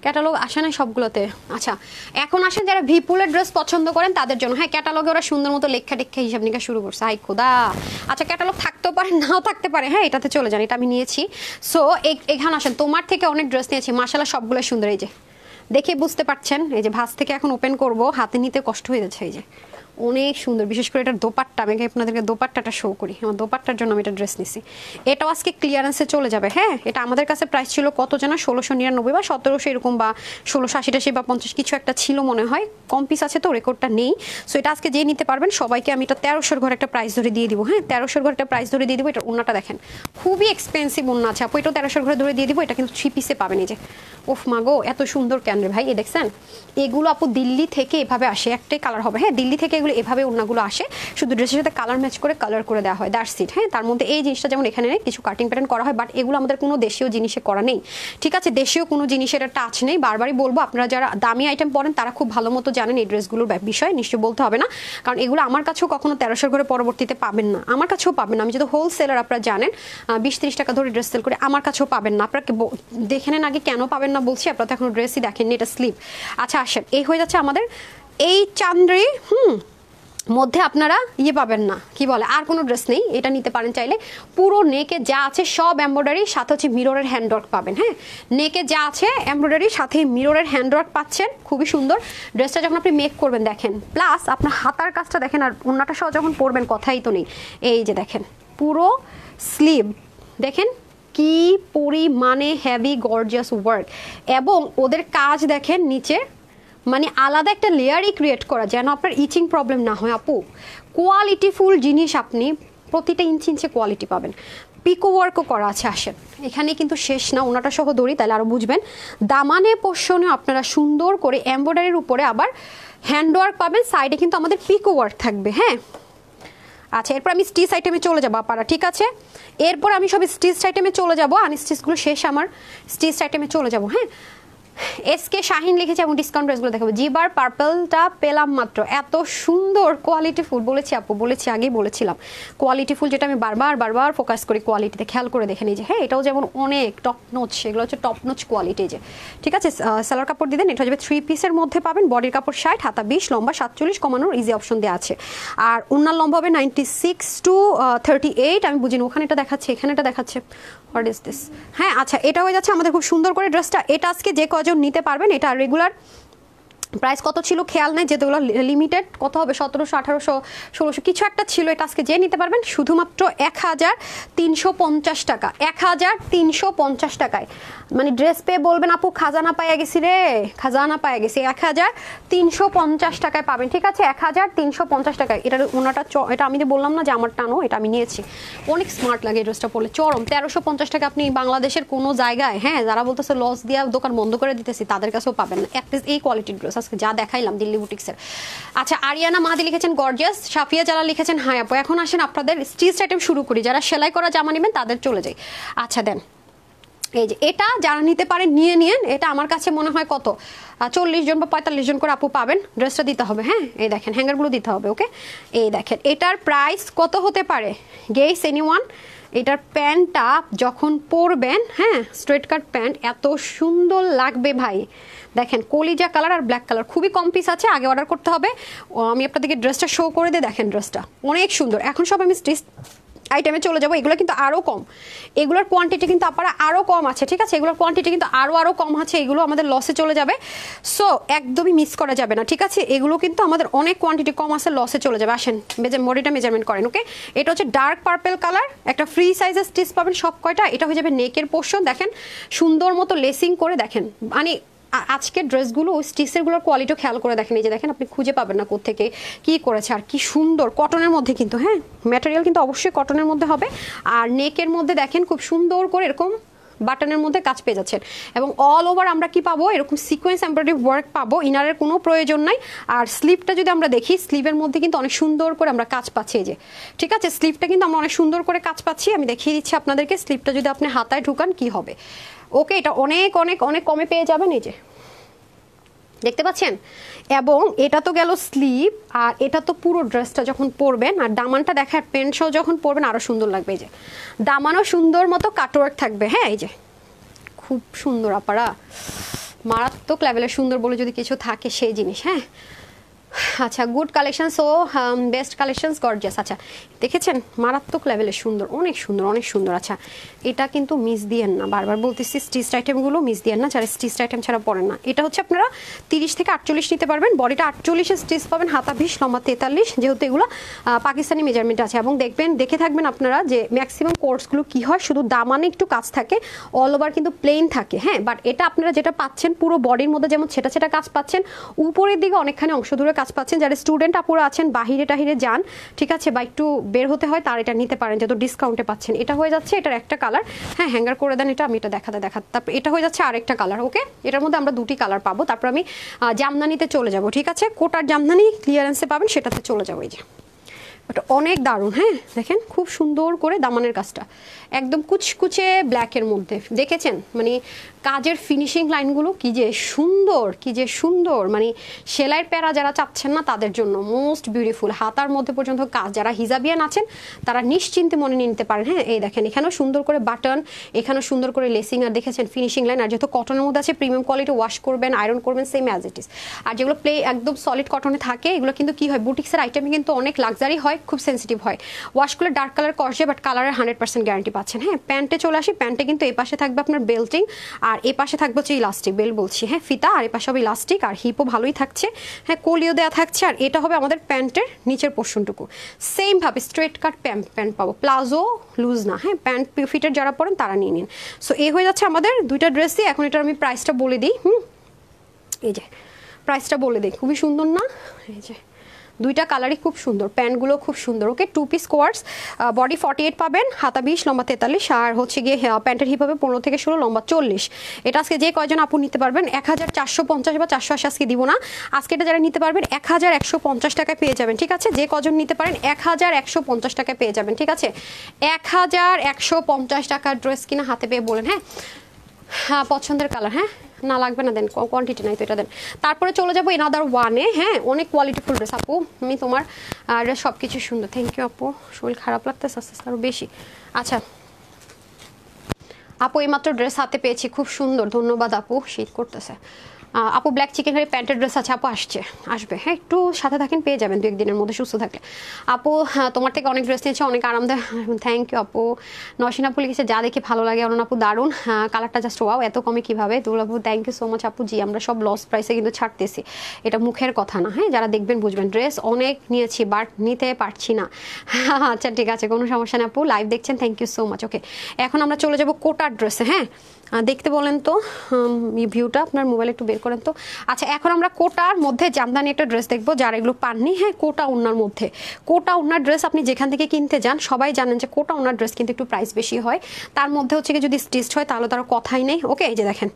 ক্যাটালগ আসে না সবগুলোতে। আচ্ছা এখন আসেন যারা ভিপুলের ড্রেস পছন্দ করেন তাদের জন্য। হ্যাঁ ক্যাটালগে ওরা সুন্দর মতো লেখা টেখা হিসাব নিকা শুরু করছে, হাই খোদা। আচ্ছা ক্যাটালগ থাকতেও পারে নাও থাকতে পারে, হ্যাঁ এটাতে চলে যান, এটা আমি নিয়েছি। সো এখানে আসেন, তোমার থেকে অনেক ড্রেস নিয়েছি মাশাআল্লাহ, সবগুলো সুন্দর। এই যে দেখে বুঝতে পারছেন, এই যে ভাঁজ থেকে এখন ওপেন করব, হাতে নিতে কষ্ট হয়ে যাচ্ছে। এই যে অনেক সুন্দর, বিশেষ করে এটার দোপাট্টা, আমি আপনাদেরকে দোপাট্টাটা শো করি। আমার দোপাট্টার জন্য আমি এটা ড্রেস নিছি। এটাও আজকে ক্লিয়ারেন্সে চলে যাবে। হ্যাঁ, এটা আমাদের কাছে প্রাইস ছিল কত যেন 1699 বা 1700 এরকম, বা 1680 বা 50 কিছু একটা ছিল মনে হয়। কম পিস আছে তো, রেকর্ডটা নেই। সো এটা আজকে যে নিতে পারবেন সবাইকে আমি এটা 1300 ঘরে একটা প্রাইস ধরে দিয়ে দিব। হ্যাঁ, 1300 ঘরে একটা প্রাইস ধরে দিয়ে দিব। এটা ওন্নাটা দেখেন, খুবই এক্সপেন্সিভ ওন্না আছে আপু, এটাও 1300 ঘরে ধরে দিয়ে দিব। এটা কিন্তু 3 পিসে পাবেন। এই যে ওফ মাগো, এত সুন্দর কেন রে ভাই, এ দেখছেন? এগুলো আপু দিল্লি থেকে এভাবে আসে, একটাই কালার হবে। হ্যাঁ, দিল্লি থেকে এগুলো এভাবে ওন্নাগুলো আসে, শুধু ড্রেসের সাথে কালার ম্যাচ করে কালার করে দেওয়া হয়, দ্যাটস ইট। হ্যাঁ, তার মধ্যে এই জিনিসটা যেমন এখানে কিছু কাটিং প্যাটার্ন করা হয়, বাট এগুলো আমাদের কোনো দেশীয় জিনিসে করা নেই। ঠিক আছে, দেশীয় কোনো জিনিসের টাচ নেই। বারবারই বলবো, আপনারা যারা দামি আইটেম পরেন তারা খুব ভালো মতো জানেন এই ড্রেসগুলোর বিষয়, নিশ্চয়ই বলতে হবে না। কারণ এগুলো আমার কাছেও কখনো 1300 করে পরবর্তীতে পাবেন না, আমার কাছেও পাবেন না। আমি যেহেতু হোলসেলার, আপনারা জানেন 20-30 টাকা ধরে ড্রেস সেল করে, আমার কাছেও পাবেন না। আপনারা দেখে নেন আগে কেন পাবেন না বলছি, আপনারা তো এখন ড্রেসই দেখেননি, এটা স্লিপ। আচ্ছা আসেন, এই হয়ে যাচ্ছে আমাদের এই চান্দ্রি মধ্যে আপনারা পাবেন না, কি বলে, আর কোনো ড্রেস নেই। এটা নিতে পারেন চাইলে। পুরো নেকে যা আছে সব এমব্রয়ডারি, সাথে হচ্ছে মিররের হ্যান্ডওয়ার্ক পাবেন। হ্যাঁ, নেকে যা আছে এমব্রয়ডারি, সাথে মিররের হ্যান্ডওয়ার্ক পাচ্ছেন, খুবই সুন্দর। ড্রেসটা যখন আপনি মেক করবেন দেখেন, প্লাস আপনার হাতার কাজটা দেখেন, আর ওন্নাটা সহ যখন পরবেন কথাই তো নেই। এই যে দেখেন পুরো স্লিভ দেখেন কি পরিমাণে হেভি গর্জিয়াস ওয়ার্ক, এবং ওদের কাজ দেখেন নিচে, মানে আলাদা একটা লেয়ারই ক্রিয়েট করা, যেন আপনার ইচিং প্রবলেম না হয়। আপু কোয়ালিটিফুল জিনিস, আপনি প্রতিটা ইঞ্চি ইঞ্চে কোয়ালিটি পাবেন। পিকো ওয়ার্কও করা আছে। আসেন, এখানে কিন্তু শেষ না, ওনাটা সহ দড়ি, তাহলে আরও বুঝবেন। দামানে পোর্শনে আপনারা সুন্দর করে এমব্রয়ডারির উপরে আবার হ্যান্ডওয়ার্ক পাবেন, সাইডে কিন্তু আমাদের পিকো ওয়ার্ক থাকবে। হ্যাঁ, আচ্ছা, এরপর আমি স্টিচ আইটেমে চলে যাবো আপারা, ঠিক আছে? এরপর আমি সব স্টিচ আইটেমে চলে যাবো, আনস্টিচগুলো শেষ আমার, স্টিচ আইটেমে চলে যাবো। হ্যাঁ, এসকে শাহিন লিখেছে, এবং ডিসকাউন্ট প্রাইসগুলো দেখাবো। জিবার পার্পলটা পেলাম মাত্র, এত সুন্দর কোয়ালিটিফুল, বলেছি আপু, বলেছি, আগেই বলেছিলাম কোয়ালিটিফুল, যেটা আমি বারবার ফোকাস করি কোয়ালিটিতে, খেয়াল করে দেখে নিই যে হ্যাঁ এটাও যেমন অনেক টপ নোচ, সেগুলো হচ্ছে টপ নোচ কোয়ালিটি। যে ঠিক আছে, সালোয়ার কাপড় দিয়ে দেন, এটা যাবে 3 পিসের মধ্যে পাবেন। বডির কাপড় 60, হাতা 20, লম্বা 47, কমানোর ইজি অপশন দেওয়া আছে। আর ওনার লম্বা হবে 96 to 38। আমি বুঝিনি, ওখানে এটা দেখাচ্ছে, এখানে এটা দেখাচ্ছে, হোয়াট ইজ দিস? হ্যাঁ, আচ্ছা, এটা হয়ে যাচ্ছে আমাদের খুব সুন্দর করে ড্রেসটা। এটা আজকে যে কজন নিতে পারবেন, এটা রেগুলার প্রাইস কত ছিল খেয়াল নেই, যেগুলো লিমিটেড কত হবে, 1700, 1800, 1600 কিছু একটা ছিল। এটা আজকে যে নিতে পারবেন শুধুমাত্র 1350 টাকা, 1350 টাকায়। মানে ড্রেস পেয়ে বলবেন আপু খাজানা পাইয়া গেছি রে, খাজানা পাইয়া গেছি। 1350 টাকায় পাবেন, ঠিক আছে? 1350 টাকায়। এটার ওনাটা, এটা আমি যে বললাম না যে আমার টানো, এটা আমি নিয়েছি, অনেক স্মার্ট লাগে এই ড্রেসটা পরলে, চরম। 1350 টাকা আপনি বাংলাদেশের কোনো জায়গায়, হ্যাঁ, যারা বলতেছে লস দিয়ে দোকান বন্ধ করে দিতেছি, তাদের কাছেও পাবেন না অ্যাটলিস্ট এই কোয়ালিটির ড্রেস আজকে যা দেখাইলাম দিল্লি বুটিক্সের। আচ্ছা, আরিয়ানা মাহাদি লিখেছেন গর্জিয়াস, সাফিয়া জালা লিখেছেন হাই আপু। এখন আসেন আপনাদের স্টিচ আইটেম শুরু করি, যারা সেলাই করা জামা নেবেন তাদের চলে যাই। আচ্ছা দেন, এই যে এটা যারা নিতে পারেন নিয়ে নিয়েন। এটা আমার কাছে মনে হয় কত 40 জন বা 45 জন করে আপু পাবেন। ড্রেসটা দিতে হবে, হ্যাঁ, এই দেখেন হ্যাঙ্গারগুলো দিতে হবে। ওকে, এই দেখেন এটার প্রাইস কত হতে পারে গেস এনিওয়ান? এটার প্যান্টটা যখন পরবেন, হ্যাঁ, স্ট্রেট কাট প্যান্ট, এত সুন্দর লাগবে ভাই। দেখেন কলিজা কালার আর ব্ল্যাক কালার, খুবই কম পিস আছে, আগে অর্ডার করতে হবে। আমি আপনাদেরকে ড্রেসটা শো করে দিয়ে, দেখেন ড্রেসটা অনেক সুন্দর। এখন সব আমি স্টিচ আইটেমে চলে যাবো। এগুলো কিন্তু আরও কম, এগুলোর কোয়ান্টিটি কিন্তু আপনারা আরও কম আছে, ঠিক আছে? এগুলোর কোয়ান্টিটি কিন্তু আরও কম আছে, এগুলো আমাদের লসে চলে যাবে। সো একদমই মিস করা যাবে না, ঠিক আছে? এগুলো কিন্তু আমাদের অনেক কোয়ান্টিটি কম আছে, লসে চলে যাবে। আসেন বডিটা মেজারমেন্ট করেন। ওকে, এটা হচ্ছে ডার্ক পার্পেল কালার, একটা ফ্রি সাইজের স্টিচ পাবেন সব কয়টা। এটা হয়ে যাবে নেকের পোর্শন, দেখেন সুন্দর মতো লেসিং করে, দেখেন মানে আজকের ড্রেসগুলো স্টিচেরগুলোর কোয়ালিটিও খেয়াল করে দেখেন। এই যে দেখেন, আপনি খুঁজে পাবেন না কোত্থেকে কি করেছে, আর কি সুন্দর কটনের মধ্যে কিন্তু, হ্যাঁ, ম্যাটেরিয়াল কিন্তু অবশ্যই কটনের মধ্যে হবে। আর নেকের মধ্যে দেখেন খুব সুন্দর করে এরকম বাটনের মধ্যে কাজ পেয়ে যাচ্ছেন, এবং অল ওভার আমরা কি পাবো, এরকম সিকোয়েন্স এমব্রয়ডারি ওয়ার্ক পাবো, ইনারের কোনো প্রয়োজন নাই। আর স্লিভটা যদি আমরা দেখি, স্লিভের মধ্যে কিন্তু অনেক সুন্দর করে আমরা কাজ পাচ্ছি, এই যে ঠিক আছে, স্লিভটা কিন্তু আমরা অনেক সুন্দর করে কাজ পাচ্ছি। আমি দেখিয়ে দিচ্ছি আপনাদেরকে, স্লিভটা যদি আপনি হাতায় ঢুকান কি হবে। ওকে, এটা অনেক অনেক অনেক কমে পেয়ে যাবেন, এই যে দেখতে পাচ্ছেন। এবং এটা তো গেল স্লিভ, আর এটা তো পুরো ড্রেসটা যখন পরবেন, আর দামানটা দেখার প্যান্ট সহ যখন পরবেন আরও সুন্দর লাগবে। এই যে দামানও সুন্দর মতো কাটওয়ার্ক থাকবে, হ্যাঁ, এই যে খুব সুন্দর আপারা, মারাত্মক লেভেলের সুন্দর বলে যদি কিছু থাকে সেই জিনিস। হ্যাঁ, আচ্ছা, good collection, so best collections, gorgeous. আচ্ছা, দেখেছেন মারাত্মক লেভেলের সুন্দর, অনেক সুন্দর, অনেক সুন্দর। আচ্ছা, এটা কিন্তু মিস দিয়েন না, বারবার বলতেছি স্টিচড আইটেমগুলো মিস দিয়েন না, যারা স্টিচড আইটেম ছাড়া পড়েন না। এটা হচ্ছে আপনারা 30 থেকে 48 নিতে পারবেন, বডিটা 48 স্টিচ পাবেন, হাতা 20, লম্বা 43, যেহেতু এগুলো পাকিস্তানি মেজারমেন্ট আছে। এবং দেখবেন, দেখে থাকবেন আপনারা যে ম্যাক্সিমাম কোর্সগুলো কি হয়, শুধু দামানে একটু কাজ থাকে, অল ওভার কিন্তু প্লেন থাকে। হ্যাঁ, বাট এটা আপনারা যেটা পাচ্ছেন পুরো বডির মধ্যে যেমন ছেটা ছেটা কাজ পাচ্ছেন, উপরের দিকে অনেকখানি অংশ ধরে কাজ পাচ্ছেন। যারা স্টুডেন্ট আপুরা আছেন, বাহিরে টাহিরে যান, ঠিক আছে, বা একটু বের হতে হয়, তার এটা নিতে পারেন, যেহেতু ডিসকাউন্টে পাচ্ছেন। এটা হয়ে যাচ্ছে, এটার একটা কালার, হ্যাঁ হ্যাঙ্গার করে দেন, এটা আমি এটা দেখাতে। তারপর এটা হয়ে যাচ্ছে আরেকটা কালার। ওকে, এটার মধ্যে আমরা দুটি কালার পাবো। তারপর আমি জামদানিতে চলে যাব, ঠিক আছে, কোটার জামদানি ক্লিয়ারেন্সে পাবেন, সেটাতে চলে যাবো। এই যে এটা অনেক দারুণ, হ্যাঁ দেখেন খুব সুন্দর করে দামানের কাজটা, একদম কুচকুচে ব্ল্যাকের মধ্যে, দেখেছেন মানে কাজের ফিনিশিং লাইনগুলো কি যে সুন্দর, কি যে সুন্দর, মানে সেলাইয়ের প্যারা যারা চাচ্ছেন না তাদের জন্য মোস্ট বিউটিফুল। হাতার মধ্যে পর্যন্ত কাজ, যারা হিজাবিয়ান আছেন তারা নিশ্চিন্তে মনে নিয়ে নিতে পারেন। হ্যাঁ, এই দেখেন এখানেও সুন্দর করে বাটন, এখানেও সুন্দর করে লেসিং, আর দেখেছেন ফিনিশিং লাইন। আর যেহেতু কটনের মধ্যে আছে, প্রিমিয়াম কোয়ালিটি, ওয়াশ করবেন, আয়রন করবেন সেম অ্যাজ ইট ইজ। আর যেগুলো একদম সলিড কটনে থাকে, এগুলো কিন্তু কি হয়, বুটিক্সের আইটেমে কিন্তু অনেক লাক্সারি হয়, খুব সেন্সিটিভ হয়। ওয়াশ করলে ডার্ক কালার করছে, বাট কালারের 100% গ্যারান্টি পাচ্ছেন। হ্যাঁ, প্যান্টে চলে আসি, প্যান্টে কিন্তু এই পাশে থাকবে আপনার বেল্টিং, আর এই পাশে থাকবে হচ্ছে ইলাস্টিক, বেল বলছি, হ্যাঁ ফিতা, আর এই পাশে হবে ইলাস্টিক, আর হিপও ভালোই থাকছে, হ্যাঁ কলিও দেওয়া থাকছে। আর এটা হবে আমাদের প্যান্টের নিচের পোর্শনটুকু, সেম ভাবে স্ট্রেট কাট প্যান্ট পাবো, প্লাজো লুজ না, হ্যাঁ প্যান্ট ফিটের যারা পরেন তারা নিয়ে নিন। সো এই হয়ে যাচ্ছে আমাদের দুইটা ড্রেসই। এখন এটার আমি প্রাইসটা বলে দিই। এই যে প্রাইসটা বলে দিই, খুবই সুন্দর না, এই যে দুইটা কালারই খুব সুন্দর, প্যান্টগুলো খুব সুন্দর। ওকে, 2 পিস কোয়ার্স, বডি 48 পাবেন, হাতা 20, লম্বা 43, আর হচ্ছে গিয়ে প্যান্টের হিপ হবে 15 থেকে 16, লম্বা 40। এটা আজকে যে কয়জন আপু নিতে পারবেন, 1450 বা 480 আজকে দিব না, আজকে এটা যারা নিতে পারবেন 1150 টাকায় পেয়ে যাবেন, ঠিক আছে। যে কজন নিতে পারেন 1150 টাকায় পেয়ে যাবেন, ঠিক আছে। 1150 টাকার ড্রেস কিনা হাতে পেয়ে বলেন, হ্যাঁ হ্যাঁ পছন্দের কালার, হ্যাঁ না লাগবে না দেন, কোয়ান্টিটি নাই তো এটা দেন। তারপরে চলে যাবো এনাদার ওয়ানে, হ্যাঁ অনেক কোয়ালিটিফুল ড্রেস আপু, আমি তোমার ড্রেস সব কিছু সুন্দর, থ্যাংক ইউ আপু, শরীর খারাপ লাগতেছে আস্তে আস্তে আরও বেশি। আচ্ছা আপু এইমাত্র ড্রেস হাতে পেয়েছি, খুব সুন্দর, ধন্যবাদ আপু, শীত করতেছে। আপু ব্ল্যাক চিকেন কারি প্যান্টের ড্রেস আছে, আপু আসবে, হ্যাঁ একটু সাথে থাকেন, পেয়ে যাবেন 2-1 দিনের মধ্যে সুস্থ থাকলে। আপু তোমার থেকে অনেক ড্রেস নিয়েছে, অনেক আরামদায়ক, থ্যাংক ইউ আপু। নসীন আপু লিখেছে যা দেখে ভালো লাগে, অনন আপু দারুণ, কালারটা জাস্ট ওয়াও, এত কমে কিভাবে, দুল আপু থ্যাংক ইউ সো মাচ আপু। জি আমরা সব লস প্রাইসে কিন্তু ছাড়তেছি, এটা মুখের কথা না, হ্যাঁ যারা দেখবেন বুঝবেন। ড্রেস অনেক নিয়েছি বাট নিতে পারছি না। আচ্ছা ঠিক আছে, কোনো সমস্যা নেই আপু, লাইভ দেখছেন, থ্যাংক ইউ সো মাচ। ওকে, এখন আমরা চলে যাবো কোটার ড্রেসে। হ্যাঁ দেখতে বলেন তো ভিউটা আপনার মোবাইলে একটু বের করেন তো। আচ্ছা এখন আমরা কোটার মধ্যে জামদানি একটা ড্রেস দেখবো, যারা এগুলো পাননি। হ্যাঁ কোটা ওড়নার মধ্যে, কোটা ওড়নার ড্রেস আপনি যেখান থেকে কিনতে যান সবাই জানেন যে কোটা ওড়নার ড্রেস কিন্তু একটু প্রাইস বেশি হয়, তার মধ্যে হচ্ছে কি যদি স্টিচড হয় তাহলে তার কথাই নেই। ওকে, এই যে দেখেন,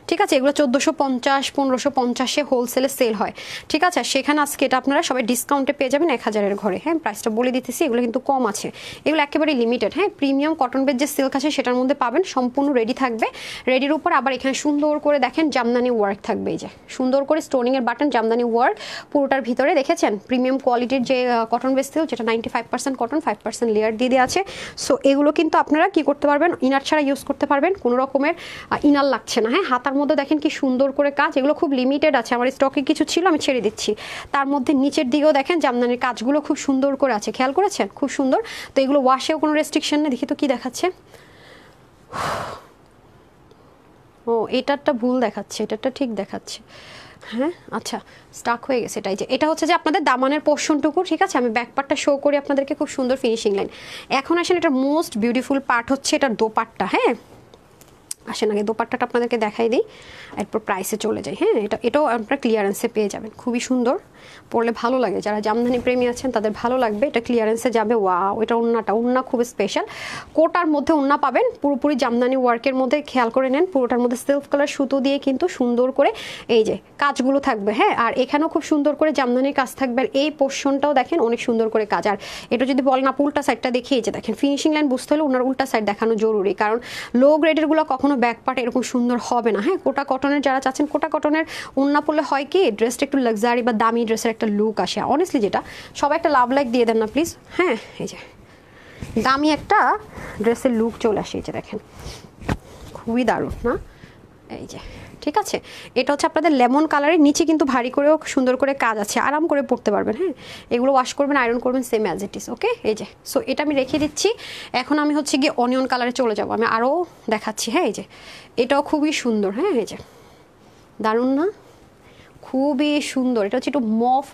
ঠিক আছে, এগুলো 1450 1550-এ হোলসেলে সেল হয়, ঠিক আছে। সেখানে আজকে এটা আপনারা সবাই ডিসকাউন্টে পেয়ে যাবেন 1000-এর ঘরে। হ্যাঁ প্রাইসটা বলে দিতেছি, এগুলো কিন্তু কম আছে, এগুলো একেবারে লিমিটেড। হ্যাঁ প্রিমিয়াম কটন বেড যে সিল্ক আছে সেটার মধ্যে পাবেন, সম্পূর্ণ রেডি থাকবে, রেডির উপর আবার এখানে সুন্দর করে দেখেন জামদানি ওয়ার্ক থাকবে, এই যে সুন্দর করে স্টোনিং এর বাটন, জামদানি ওয়ার্ক পুরোটার ভিতরে, দেখেছেন প্রিমিয়াম কোয়ালিটির যে কটন বেস সিল্ক, যেটা 95% কটন, 5% লেয়ার দিয়ে দেওয়া আছে। সো এগুলো কিন্তু আপনারা কি করতে পারবেন, ইনার ছাড়া ইউজ করতে পারবেন, কোনো রকমের ইনার লাগছে না। হ্যাঁ হাতার মধ্যে দেখেন কি সুন্দর করে কাজ, এগুলো খুব লিমিটেড আছে, আমার স্টকে কিছু ছিল আমি ছেড়ে দিচ্ছি। তার মধ্যে নিচের দিকেও দেখেন জামদানির কাজগুলো খুব সুন্দর করে আছে, খেয়াল করেছেন, খুব সুন্দর। তো এগুলো ওয়াশেও কোনো রেস্ট্রিকশন নেই, দেখি তো কি দেখাচ্ছে, ও এটারটা ভুল দেখাচ্ছে, এটারটা ঠিক দেখাচ্ছে। হ্যাঁ আচ্ছা স্টাক হয়ে গেছে, এটাই যে এটা হচ্ছে যে আপনাদের দামানের পোর্শনটুকু, ঠিক আছে। আমি ব্যাক পার্টটা শো করি আপনাদেরকে, খুব সুন্দর ফিনিশিং লাইন। এখন আসেন এটার মোস্ট বিউটিফুল পার্ট হচ্ছে এটার দোপাট্টা। হ্যাঁ আসেন আগে দোপাট্টাটা আপনাদেরকে দেখাই দিই, এরপর প্রাইসে চলে যাই। হ্যাঁ এটাও আপনারা ক্লিয়ারেন্সে পেয়ে যাবেন, খুবই সুন্দর, পরলে ভালো লাগে, যারা জামদানি প্রেমী আছেন তাদের ভালো লাগবে। এটা ক্লিয়ারেন্সে যাবে, ওয়াও এটা ওড়না খুব স্পেশাল, কোটার মধ্যে ওড়না পাবেন পুরোপুরি জামদানি ওয়ার্কের মধ্যে, খেয়াল করে নেন পুরোটার মধ্যে সিল্ক কালার সুতো দিয়ে কিন্তু সুন্দর করে এই যে কাজগুলো থাকবে। হ্যাঁ আর এখানেও খুব সুন্দর করে জামদানির কাজ থাকবে, আর এই পোর্শনটাও দেখেন অনেক সুন্দর করে কাজ। আর এটা যদি বলেন আপু উল্টা সাইডটা দেখিয়ে, যে দেখেন ফিনিশিং লাইন বুঝতে হলে ওনার উল্টা সাইড দেখানো জরুরি, কারণ লো গ্রেডের গুলো কখনো ব্যাক পার্ট এরকম সুন্দর হবে না। হ্যাঁ কোটা কটনের যারা চাচ্ছেন, কোটা কটনের ওড়না পরলে হয় কি ড্রেসটা একটু লাক্সারি বা দামি ড্রেসের একটা লুক আসে, অনেস্টলি যেটা সবাই একটা লাভ লাইক দিয়ে দেন না প্লিজ। হ্যাঁ এই যে দামি একটা ড্রেসের লুক চলে আসে, এই যে দেখেন খুবই দারুণ না, এই যে ঠিক আছে, এটা হচ্ছে আপনাদের লেমন কালারের, নিচে কিন্তু ভারী করেও সুন্দর করে কাজ আছে, আরাম করে পরতে পারবেন। হ্যাঁ, এগুলো ওয়াশ করবেন, আয়রন করবেন, সেম অ্যাজ ইট ইস। ওকে, এই যে সো এটা আমি রেখে দিচ্ছি। এখন আমি হচ্ছে গিয়ে অনিয়ন কালারে চলে যাব, আমি আরও দেখাচ্ছি। হ্যাঁ, এই যে এটাও খুবই সুন্দর। হ্যাঁ, এই যে দারুণ না, খুবই সুন্দর। এটা হচ্ছে একটু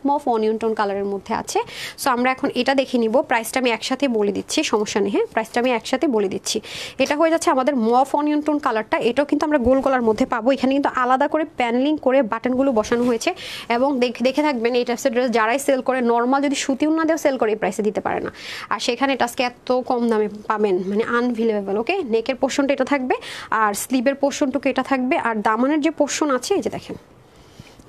মফ অনিয়ন টোন কালারের মধ্যে আছে। সো আমরা এখন এটা দেখে নিব, প্রাইসটা আমি একসাথে বলে দিচ্ছি, সমস্যা নেই। হ্যাঁ, প্রাইসটা আমি একসাথে বলে দিচ্ছি। এটা হয়ে যাচ্ছে আমাদের মফ অনিয়ন টোন কালারটা, এটাও কিন্তু আমরা গোল গলার মধ্যে পাবো। এখানে কিন্তু আলাদা করে প্যানেলিং করে বাটনগুলো বসানো হয়েছে, এবং দেখে থাকবেন এই টাইপসের ড্রেস যারাই সেল করে, নর্মাল যদি সুতি উন্না দিয়েও সেল করে এই প্রাইসে দিতে পারে না। আর সেখানে এটা আজকে এত কম দামে পাবেন, মানে আনভিলেবল। ওকে, নেকের পোর্শনটা এটা থাকবে, আর স্লিভের পোর্শনটুকু এটা থাকবে, আর দামানের যে পোর্শন আছে এই যে দেখেন,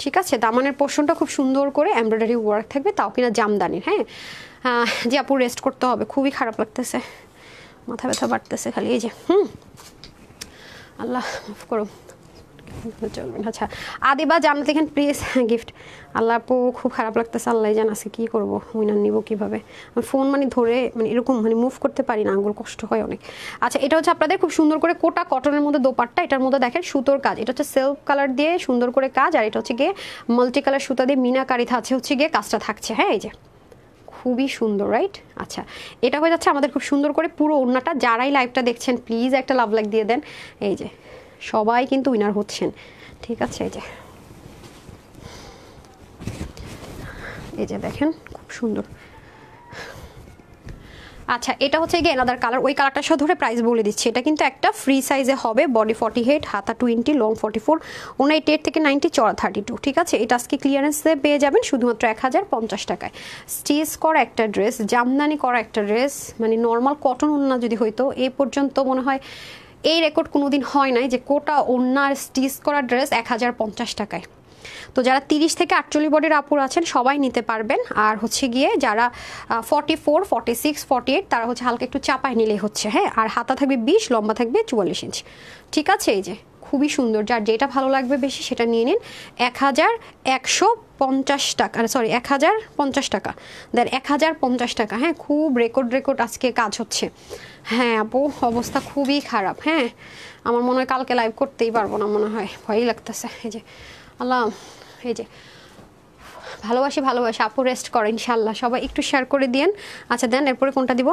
ঠিক আছে, দামানের পোর্শনটা খুব সুন্দর করে এমব্রয়ডারি ওয়ার্ক থাকবে, তাও কিনা জামদানির। হ্যাঁ, যে আপু রেস্ট করতে হবে, খুবই খারাপ লাগতেছে, মাথা ব্যথা বাড়তেছে খালি। এই যে আল্লাহ মাফ করো, চলবেন। আচ্ছা, আদিবা জান্নাত লিখেন প্লিজ গিফট। আল্লাহ আপু খুব খারাপ লাগতেছে, আল্লাহ জান আছে কী করবো, উইনার নিব কীভাবে, ফোন মানে ধরে মানে এরকম মানে মুভ করতে পারি না, আঙ্গুল কষ্ট হয় অনেক। আচ্ছা, এটা হচ্ছে আপনাদের খুব সুন্দর করে কোটা কটনের মধ্যে দোপাট্টা, এটার মধ্যে দেখেন সুতোর কাজ, এটা হচ্ছে সেলফ কালার দিয়ে সুন্দর করে কাজ, আর এটা হচ্ছে গিয়ে মাল্টি কালার সুতা দিয়ে মিনাকারি আছে হচ্ছে গিয়ে কাজটা থাকছে। হ্যাঁ, এই যে খুবই সুন্দর, রাইট? আচ্ছা, এটা হয়ে যাচ্ছে আমাদের খুব সুন্দর করে পুরো ওড়নাটা। যারাই লাইভটা দেখছেন প্লিজ একটা লাভ লাইক দিয়ে দেন। এই যে সবাই কিন্তু উইনার হচ্ছেন, ঠিক আছে। এই যে দেখেন খুব সুন্দর। আচ্ছা, এটা হচ্ছে গিয়ে এনাদার কালার, ওই কালারটার সাথে ধরে প্রাইস বলে দিচ্ছি। এটা কিন্তু একটা ফ্রি সাইজে হবে, বডি 48, হাতা 20, লং 44, 88 থেকে 90, চড়া 32। ঠিক আছে, এটা আজকে ক্লিয়ারেন্সে পেয়ে যাবেন শুধুমাত্র 1050 টাকায়। স্টিচ করা একটা ড্রেস, জামদানি করা একটা ড্রেস, মানে নর্মাল কটন ওড়না যদি হইতো, এই পর্যন্ত মনে হয় এই রেকর্ড কোনোদিন হয় নাই যে কোটা ওড়নার স্টিচ করা ড্রেস 1050 টাকায়। তো যারা 30 থেকে 48 বডির আপুর আছেন সবাই নিতে পারবেন। আর হচ্ছে গিয়ে যারা 44, 46, 48 তারা হচ্ছে হালকা একটু চাপায় নিলেই হচ্ছে। হ্যাঁ, আর হাতা থাকবে 20, লম্বা থাকবে 44 ইঞ্চ। ঠিক আছে, এই যে খুবই সুন্দর, যার যেটা ভালো লাগবে বেশি সেটা নিয়ে নিন। 1150 টাকা, সরি 1050 টাকা, দেন 1050 টাকা। হ্যাঁ, খুব রেকর্ড আজকে কাজ হচ্ছে। হ্যাঁ আপু, অবস্থা খুবই খারাপ। হ্যাঁ, আমার মনে হয় কালকে লাইভ করতেই পারবো না, মনে হয় ভয়ই লাগতেছে। এই যে আল্লাহ, এই যে ভালোবাসি আপু, রেস্ট করে ইনশাল্লাহ। সবাই একটু শেয়ার করে দিন। আচ্ছা দেন, এরপরে কোনটা দিব?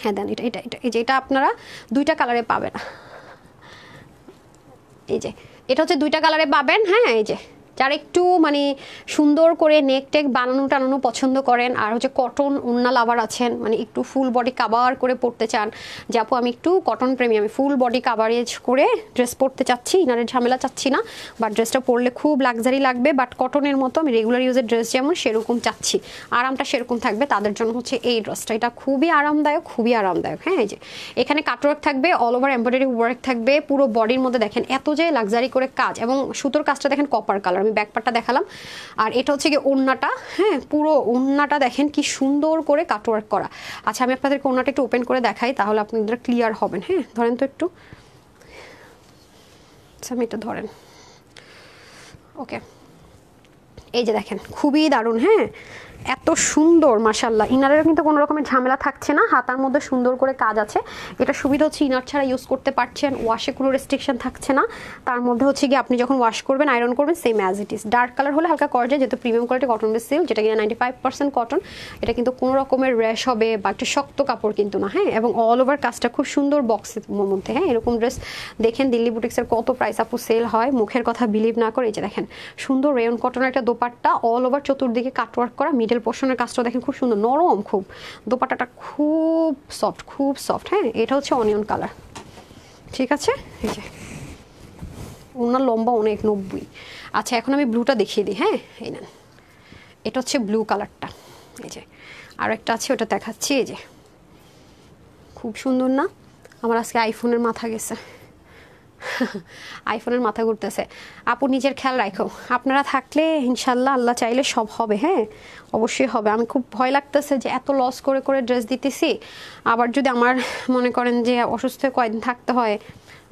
হ্যাঁ দেন, এটা এই যে এটা আপনারা 2টা কালারে পাবেন। এই যে এটা হচ্ছে 2টা কালারে পাবেন। হ্যাঁ, এই যে যারা একটু মানে সুন্দর করে নেক টেক বানানো টানানো পছন্দ করেন, আর হচ্ছে কটন ওড়না লাভার আছেন, মানে একটু ফুল বডি কাভার করে পরতে চান, যে আপু আমি একটু কটন প্রেমী, আমি ফুল বডি কাভারেজ করে ড্রেস পরতে চাচ্ছি, ইনারের ঝামেলা চাচ্ছি না, বাট ড্রেসটা পরলে খুব লাক্সারি লাগবে, বাট কটনের মতো আমি রেগুলার ইউজের ড্রেস যেমন সেরকম চাচ্ছি, আরামটা সেরকম থাকবে, তাদের জন্য হচ্ছে এই ড্রেসটা। এটা খুবই আরামদায়ক, খুবই আরামদায়ক। হ্যাঁ, এই যে এখানে কাটওয়ার্ক থাকবে, অল ওভার এমব্রয়ডারি ওয়ার্ক থাকবে পুরো বডির মধ্যে। দেখেন এত যে লাক্সারি করে কাজ, এবং সুতোর কাজটা দেখেন কপার কালার, আমি ব্যাকপার্টটা দেখালাম। আর এটা হচ্ছে গিয়ে ওড়নাটা। হ্যাঁ, পুরো ওড়নাটা দেখেন কি সুন্দর করে কাটওয়ার্ক করা। আচ্ছা, আমি আপনাদেরকে ওড়নাটা একটু ওপেন করে দেখাই, তাহলে আপনারা ক্লিয়ার হবেন। হ্যাঁ, ধরেন তো একটু, আচ্ছা আমি এটা ধরেন, ওকে। এই যে দেখেন খুবই দারুণ। হ্যাঁ, এত সুন্দর মাশাআল্লাহ। ইনারের কিন্তু কোনো রকমের ঝামেলা থাকছে না, হাতার মধ্যে সুন্দর করে কাজ আছে। এটা সুবিধা হচ্ছে ইনার ছাড়া ইউজ করতে পারছেন, ওয়াশে কোনো রেস্ট্রিকশন থাকছে না। তার মধ্যে হচ্ছে গিয়ে আপনি যখন ওয়াশ করবেন, আয়রন করবেন, same as it is. Dark colour হলে হালকা করা যায়, যেহেতু premium quality cotton base silk, যেটা কিনা 95% কটন। এটা কিন্তু কোনো রকমের র্যাশ হবে বা একটু শক্ত কাপড় কিন্তু না। হ্যাঁ, এবং অল ওভার কাজটা খুব সুন্দর বক্সের মধ্যে। হ্যাঁ, এরকম ড্রেস দেখেন দিল্লি বুটিক্সের কত প্রাইস আপু সেল হয়, মুখের কথা বিলিভ না করে। এই যে দেখেন সুন্দর রেয়ন কটনের একটা দোপাট্টা, অল ওভার চতুর্দিকে কাটওয়ার্ক করা, মিডল পোর্শনের কাজটা দেখেন খুব সুন্দর নরম, খুব দোপাট্টাটা খুব সফট, খুব সফট। হ্যাঁ, এটা হচ্ছে অনিয়ন কালার। ঠিক আছে, এই যে ওনার লম্বা অনেক 90। আচ্ছা, এখন আমি ব্লুটা দেখিয়ে দিই। হ্যাঁ, এই নেন, এটা হচ্ছে ব্লু কালারটা। এই যে আর একটা আছে, ওটা দেখাচ্ছি। এই যে খুব সুন্দর না? আমার আজকে আইফোনের মাথা গেছে, আইফোনের মাথা ঘুরতেছে। আপু নিজের খেয়াল রাখো, আপনারা থাকলে ইনশাল্লাহ আল্লাহ চাইলে সব হবে। হ্যাঁ, অবশ্যই হবে। আমি খুব ভয় লাগতেছে যে এত লস করে ড্রেস দিতেছি, আবার যদি আমার মনে করেন যে অসুস্থ হয়ে কয়েকদিন থাকতে হয়,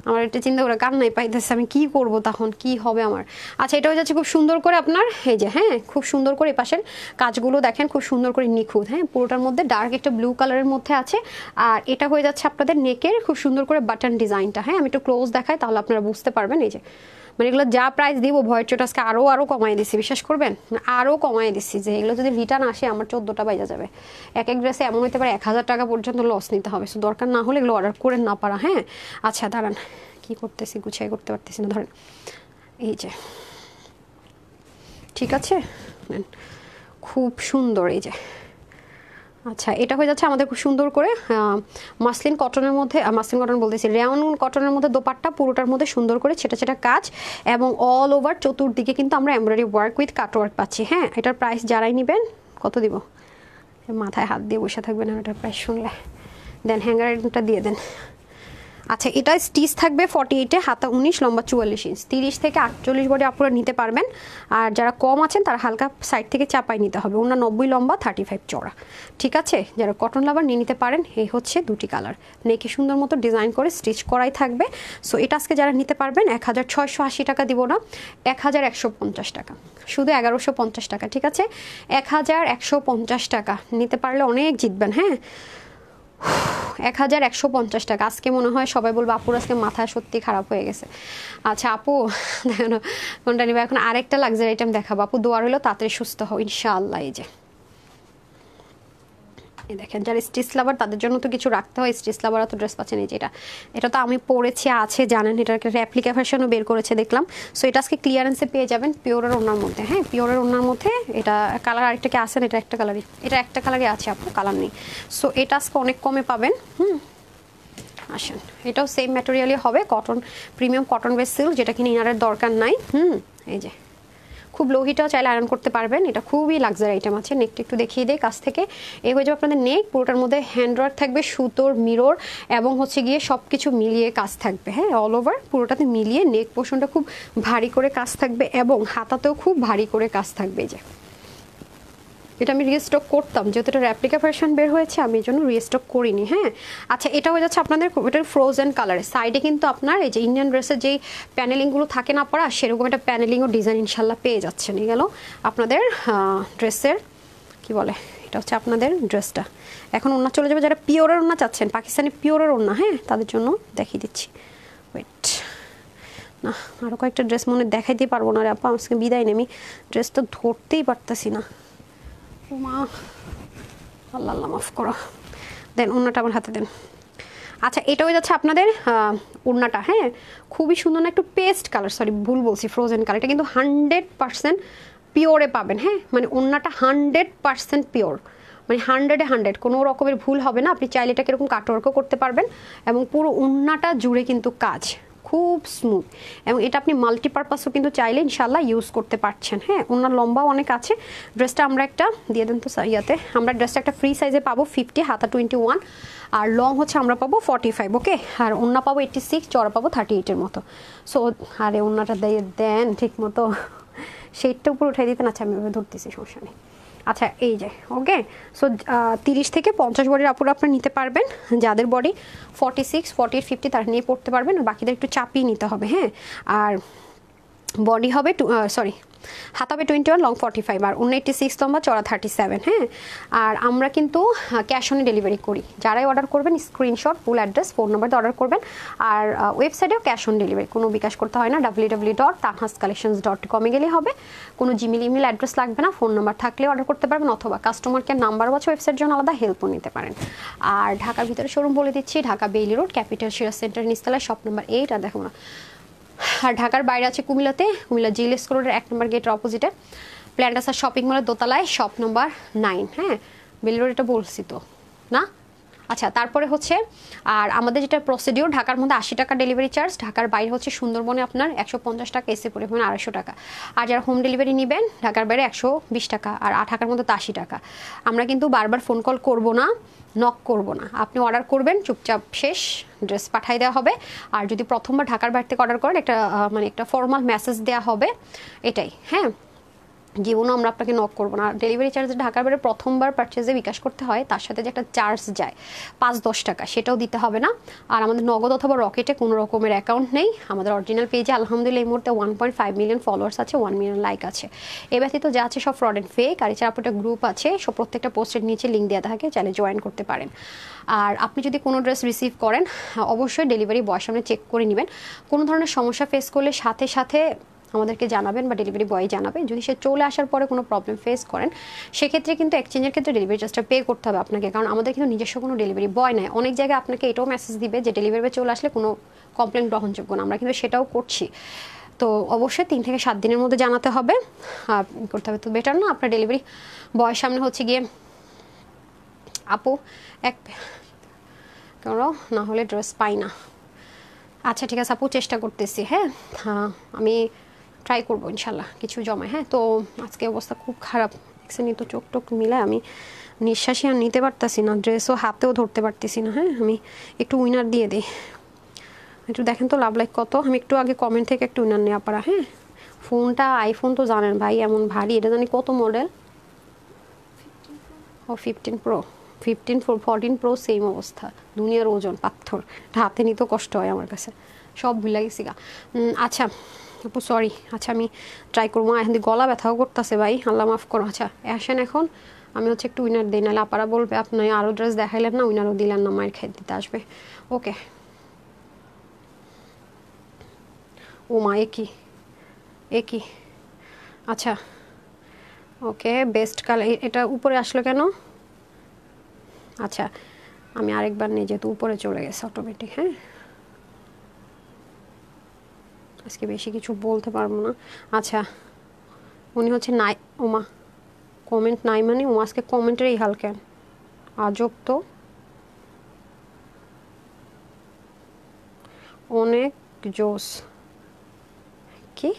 আমার এটা চিন্তা করে কান্নাই পাইতেছে, আমি কি করব তখন, কি হবে আমার। আচ্ছা এটা হয়ে যাচ্ছে খুব সুন্দর করে আপনার এই যে, হ্যাঁ খুব সুন্দর করে এই পাশের কাজগুলো দেখেন, খুব সুন্দর করে নিখুঁত, হ্যাঁ পুরোটার মধ্যে ডার্ক একটা ব্লু কালারের মধ্যে আছে। আর এটা হয়ে যাচ্ছে আপনাদের নেকের খুব সুন্দর করে বাটন ডিজাইনটা, হ্যাঁ আমি একটু ক্লোজ দেখাই তাহলে আপনারা বুঝতে পারবেন। এই যে মানে এগুলো যা প্রাইস দিব ভয়ের চোট আজকে আরও কমাই দিচ্ছি, বিশ্বাস করবেন আরও কমাই দিচ্ছি, যে এগুলো যদি রিটার্ন আসে আমার 14টা বাইজা যাবে। এক এক ড্রেসে এমন হতে পারে 1000 টাকা পর্যন্ত লস নিতে হবে। সো দরকার না হলে এগুলো অর্ডার করে না পারা। হ্যাঁ আচ্ছা দাঁড়ান, কি করতেছি গুছাই করতে পারতেছি না, ধরেন এই যে ঠিক আছে, খুব সুন্দর এই যে। আচ্ছা এটা হয়ে যাচ্ছে আমাদের খুব সুন্দর করে মাসলিন কটনের মধ্যে, মাসলিন কটন বলতেছি রেয়ন কটনের মধ্যে দোপাট্টা, পুরোটার মধ্যে সুন্দর করে ছেটা ছেটা কাজ এবং অল ওভার চতুর্দিকে কিন্তু আমরা embroidery work with cut work পাচ্ছি। হ্যাঁ এটার প্রাইস যারাই নেবেন কত দিব, মাথায় হাত দিয়ে বসে থাকবেন না এটার প্রাইস শুনলে, দেন হ্যাঙ্গারটা দিয়ে দেন। আচ্ছা এটা স্টিচ থাকবে 48-এ, হাতা 19, লম্বা 44 ইঞ্চ, 30 থেকে 48 বডি আপনারা নিতে পারবেন। আর যারা কম আছেন তারা হালকা সাইড থেকে চাপাই নিতে হবে। ওনার 90 লম্বা 35 চড়া, ঠিক আছে। যারা কটন লাভার নিয়ে নিতে পারেন। এই হচ্ছে দুটি কালার, নেকে সুন্দর মতো ডিজাইন করে স্টিচ করাই থাকবে। সো এটা আজকে যারা নিতে পারবেন 1680 টাকা দিব না, 1150 টাকা, শুধু 1150 টাকা, ঠিক আছে 1150 টাকা নিতে পারলে অনেক জিতবেন। হ্যাঁ 1150 টাকা। আজকে মনে হয় সবাই বলবো আপুর আজকে মাথা সত্যি খারাপ হয়ে গেছে। আচ্ছা আপু দেখো কোনটা নিবে, এখন আরেকটা লাক্সারি আইটেম দেখাবো আপু, দোয়ার হলো তাড়াতাড়ি সুস্থ হও ইনশাআল্লাহ। এই যে এই দেখেন, যারা স্টিচ লাভার তাদের জন্য তো কিছু রাখতে হয়, স্টিচ লাভাররা তো ড্রেস পাচ্ছেন। এই যে এটা তো আমি পরেছি আছে জানেন, এটার একটা রেপ্লিকা ভার্সনও বের করেছে দেখলাম। সো এটা আজকে ক্লিয়ারেন্সে পেয়ে যাবেন পিওরের ওড়নার মধ্যে। হ্যাঁ পিওরের ওড়নার মধ্যে এটা কালার আরেকটা কি আছে, এটা একটা কালারই, এটা একটা কালারই আছে আপু, কালার নেই। সো এটা আজকে অনেক কমে পাবেন। আসেন এটাও সেম ম্যাটেরিয়ালই হবে, cotton premium cotton base silk, যেটা কিনা ইনারের দরকার নাই। এই যে খুব লো হিটাও চাইলে আয়রন করতে পারবেন, এটা খুবই লাক্সারি আইটেম আছে। নেকটা একটু দেখিয়ে দেয় কাছ থেকে, এই হয়ে যাবে আপনাদের নেক, পুরোটার মধ্যে হ্যান্ডওয়ার্ক থাকবে, সুতোর মিরর এবং হচ্ছে গিয়ে সব কিছু মিলিয়ে কাজ থাকবে। হ্যাঁ অল ওভার পুরোটাতে মিলিয়ে নেক পোর্শনটা খুব ভারী করে কাজ থাকবে এবং হাতাতেও খুব ভারী করে কাজ থাকবে। যে এটা আমি রিস্টক করতাম, যেহেতু এটা রেপ্লিকা ভার্সন বের হয়েছে আমি এই জন্য রিস্টক করিনি। হ্যাঁ আচ্ছা এটা হয়ে যাচ্ছে আপনাদের এটার ফ্রোজেন কালারে, সাইডে কিন্তু আপনার এই যে ইন্ডিয়ান ড্রেসের যেই প্যানেলিংগুলো থাকে না পড়া, সেরকম একটা প্যানেলিং ও ডিজাইন ইনশাল্লাহ পেয়ে যাচ্ছেন। এই গেল আপনাদের ড্রেসের কি বলে, এটা হচ্ছে আপনাদের ড্রেসটা। এখন ওড়না চলে যাবে, যারা পিওরের ওড়না চাচ্ছেন, পাকিস্তানি পিওরের ওড়না, হ্যাঁ তাদের জন্য দেখিয়ে দিচ্ছি। ওয়েট না আরও কয়েকটা ড্রেস মনে দেখাইতে পারবো না রে আপা, আজকে বিদায় নেই, আমি ড্রেস তো ধরতেই পারতেছি না। মা আল্লাহ আল্লাহ মাফ করো, দেন ওড়নাটা আমার হাতে দেন। আচ্ছা এটা হয়ে যাচ্ছে আপনাদের ওড়নাটা, হ্যাঁ খুবই সুন্দর না, একটু পেস্ট কালার, সরি ভুল বলছি, ফ্রোজেন কালার, এটা কিন্তু 100% পিওরে পাবেন। হ্যাঁ মানে ওড়নাটা 100% পিওর, মানে 100-এ 100, কোনো রকমের ভুল হবে না। আপনি চাইলে এটাকে এরকম কাটওয়ার্কও করতে পারবেন এবং পুরো ওড়নাটা জুড়ে কিন্তু কাজ খুব স্মুথ, এবং এটা আপনি মাল্টিপারপাসও কিন্তু চাইলে ইনশাল্লাহ ইউজ করতে পারছেন। হ্যাঁ ওনার লম্বাও অনেক আছে। ড্রেসটা আমরা একটা দিয়ে দেন তো ইয়াতে, আমরা ড্রেসটা একটা ফ্রি সাইজে পাবো 50, হাতা 21, আর লং হচ্ছে আমরা পাবো 45, ওকে। আর ওড়না পাবো 86, চড়া পাবো 38-এর মতো। সো আরে ওড়নাটা দিয়ে দেন ঠিক মতো, সেইটা উপরে উঠাই দিতেন। আচ্ছা আমি ধরতেছি, সমস্যা নেই। আচ্ছা এই যে ওকে। সো 30 থেকে 50 বডির আপুরা আপনারা নিতে পারবেন, যাদের বডি 46, 48, 50 তারা নিয়ে পড়তে পারবেন, বাকিদের একটু চাপিয়ে নিতে হবে। হ্যাঁ আর বডি হবে সরি হাত হবে 21, লং 45, আর 86 লম্বা, চড়া 37। হ্যাঁ আর আমরা কিন্তু ক্যাশ অন ডেলিভারি করি, যারাই অর্ডার করবেন screenshot full address phone number দিয়ে অর্ডার করবেন। আর ওয়েবসাইটেও ক্যাশ অন ডেলিভারি, কোনো বিকাশ করতে হয় না, www.tanhascollections.com গেলেই হবে, কোনো জিমেল ইমেল অ্যাড্রেস লাগবে না, ফোন নাম্বার থাকলে অর্ডার করতে পারবেন, অথবা কাস্টমার কেয়ার নাম্বারও আছে ওয়েবসাইটের জন্য আলাদা, হেল্পও নিতে পারেন। আর ঢাকার ভিতরে শোরুম বলে দিচ্ছি, Dhaka Bailey road capital share centre নিচতলায় শপ নাম্বার 8, আর দেখো না। আর ঢাকার বাইরে আছে কুমিল্লাতে, কুমিল্লা জিএলএস রোডের 1 নম্বর গেটের অপোজিটে প্ল্যান্টাসার শপিং মলের দোতলায় শপ নম্বর 9। হ্যাঁ বেইলি রোড এটা বলছি তো না। আচ্ছা তারপরে হচ্ছে আর আমাদের যেটা প্রসিডিওর, ঢাকার মধ্যে 80 টাকা ডেলিভারি চার্জ, ঢাকার বাইরে হচ্ছে সুন্দরবনে আপনার 150 টাকা, এসে পরিবহন 250 টাকা। আর যারা হোম ডেলিভারি নেবেন ঢাকার বাইরে 120 টাকা, আর ঢাকার মধ্যে তো 80 টাকা। আমরা কিন্তু বারবার ফোন কল করবো না, নক করব না, আপনি অর্ডার করবেন, চুপচাপ শেষ ড্রেস পাঠিয়ে দেওয়া হবে। আর যদি প্রথমবার ঢাকার বাইরে থেকে অর্ডার করেন একটা মানে একটা ফর্মাল মেসেজ দেওয়া হবে, এটাই। হ্যাঁ জীবনও আমরা আপনাকে নক করবো না। ডেলিভারি চার্জ ঢাকার বাইরে প্রথমবার পারচেজে বিকাশ করতে হয়, তার সাথে যে একটা চার্জ যায় 5-10 টাকা, সেটাও দিতে হবে না। আর আমাদের নগদ অথবা রকেটে কোনো রকমের অ্যাকাউন্ট নেই। আমাদের অরিজিনাল পেজে আলহামদুলিল্লাহ এই মুহূর্তে 1.5 মিলিয়ন ফলোয়ার্স আছে, 1 মিলিয়ন লাইক আছে। এ ব্যতীত যা আছে সব ফ্রড অ্যান্ড ফেক। আর এছাড়া আপনার গ্রুপ আছে, সব প্রত্যেকটা পোস্টের নিচে লিঙ্ক দেওয়া থাকে, চাইলে জয়েন করতে পারেন। আর আপনি যদি কোনো ড্রেস রিসিভ করেন অবশ্যই ডেলিভারি বয়ের সামনে চেক করে নেবেন। কোনো ধরনের সমস্যা ফেস করলে সাথে সাথে আমাদেরকে জানাবেন বা ডেলিভারি বয় জানাবে। যদি সে চলে আসার পরে কোনো প্রবলেম ফেস করেন সেক্ষেত্রে কিন্তু এক্সচেঞ্জের ক্ষেত্রে ডেলিভারি চার্জটা পে করতে হবে আপনাকে, কারণ আমাদের কিন্তু নিজস্ব কোনো ডেলিভারি বয় নাই। অনেক জায়গায় আপনাকে এটাও মেসেজ দিবে যে ডেলিভারি বয় চলে আসলে কোনো কমপ্লেন গ্রহণযোগ্য না, আমরা কিন্তু সেটাও করছি। তো অবশ্যই 3 থেকে 7 দিনের মধ্যে জানাতে হবে, করতে হবে। তো বেটার না আপনার ডেলিভারি বয়ের সামনে হচ্ছে গিয়ে আপু এক করো, না হলে ড্রেস পাই না। আচ্ছা ঠিক আছে আপু, চেষ্টা করতেছি। হ্যাঁ আমি ট্রাই করবো ইনশাল্লাহ কিছু জমায়। হ্যাঁ তো আজকে অবস্থা খুব খারাপ, দেখছেন তো চোখ টোক মিলায় আমি নিঃশ্বাসই আর নিতে পারতেছি না, ড্রেসও হাতেও ধরতে পারতেছি না। হ্যাঁ আমি একটু উইনার দিয়ে দিই, একটু দেখেন তো লাভ লাইক কত। আমি একটু আগে কমেন্ট থেকে একটু উইনার নেওয়া পারা। হ্যাঁ ফোনটা আইফোন তো জানেন ভাই এমন ভারী, এটা জানি কত মডেল, ও 15 প্রো, 14 প্রো সেম অবস্থা, দুনিয়ার ওজন পাথর, হাতে নিতেও কষ্ট হয় আমার কাছে, সব ভুলে গেছি গা। আচ্ছা আপু সরি, আচ্ছা আমি ট্রাই করবো। এখন গলা ব্যথাও করতেছে ভাই, আল্লাহ মাফ করো। আচ্ছা আসেন এখন আমি হচ্ছে একটু উইনার দিই, নাহলে আপারা বলবে আপনি আরও ড্রেস দেখাইলেন না, উইনারও দিলেন না, মায়ের খেয়ে দিতে আসবে। ওকে ও মা একই আচ্ছা ওকে বেস্ট কালার, এটা উপরে আসলো কেন? আচ্ছা আমি আরেকবার নিয়ে, যেহেতু উপরে চলে গেছে অটোমেটিক। হ্যাঁ আজকে বেশি কিছু বলতে পারবো না। আচ্ছা উনি হচ্ছে নাই, ওমা কমেন্ট নাই মানে ও আজকে কমেন্টের এই হাল কেন, আজব তো। অনেক জোস, কি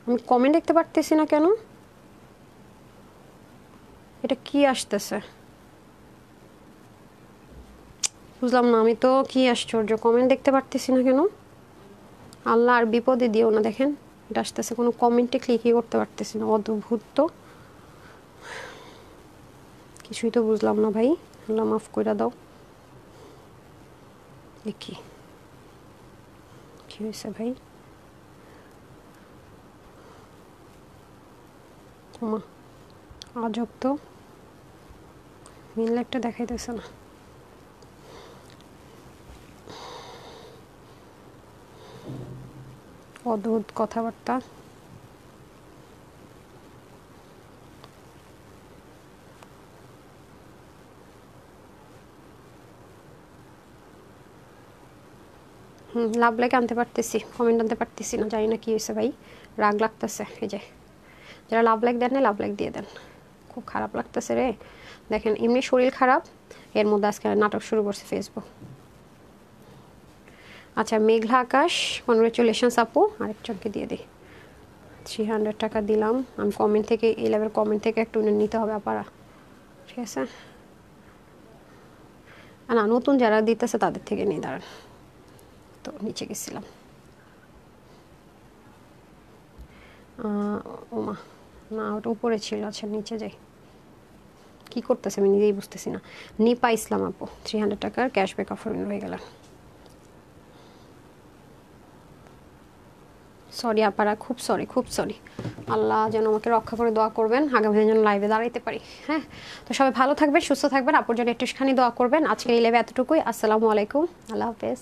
আমি কমেন্ট দেখতে পারতেছি না কেন? এটা কি আসতেছে বুঝলাম না আমি তো, কি আশ্চর্য, কমেন্ট দেখতে পারতেছি না কেন? আল্লাহ আর বিপদে দিও না। দেখেন এটা আসতেছে, কোনো কমেন্টে ক্লিকই করতে পারতেছি না, অদ্ভুত তো, কিছুই তো বুঝলাম না ভাই, আল্লাহ মাফ করে দাও। দেখি কি হয়েছে ভাই, ওমা আজব তো, মিল একটা দেখাইতেছে না। অদ্ভুত কথাবার্তা। লাভ লাইক আনতে পারতেছি, কমেন্ট আনতে পারতেছি না, জানি না কি হয়েছে ভাই, রাগ লাগতেছে। এই যে যারা লাভ লাইক দেন না লাভ লাইক দিয়ে দেন, খুব খারাপ লাগতেছে রে। দেখেন এমনি শরীর খারাপ, এর মধ্যে আজকে নাটক শুরু করছে ফেসবুক। আচ্ছা মেঘলা আকাশ, কনগ্রেচুলেশনস আপু, আরেকজনকে দিয়ে দিই, 300 টাকা দিলাম। আমি কমেন্ট থেকে, এই লেভেল কমেন্ট থেকে একটু নিতে হবে আপারা, ঠিক আছে? না নতুন যারা দিতেছে তাদের থেকে নিয়ে দাঁড়ান, তো নিচে গেছিলাম। ওমা না ওটা উপরে ছিল, আচ্ছা নিচে যাই। কি করতেছে আমি নিজেই বুঝতেছি না। নিপা ইসলাম আপু 300 টাকার ক্যাশব্যাক অফার হয়ে গেল। সরি আপারা, খুব সরি, খুব সরি। আল্লাহ যেন আমাকে রক্ষা করে দোয়া করবেন, আগামী দিন যেন লাইভে দাঁড়াইতে পারি। হ্যাঁ তো সবাই ভালো থাকবেন, সুস্থ থাকবেন, আপুর জন্য একটুখানি দোয়া করবেন। আজকে এই লাইভে এতটুকুই। আসসালামু আলাইকুম, আল্লাহ হাফেজ।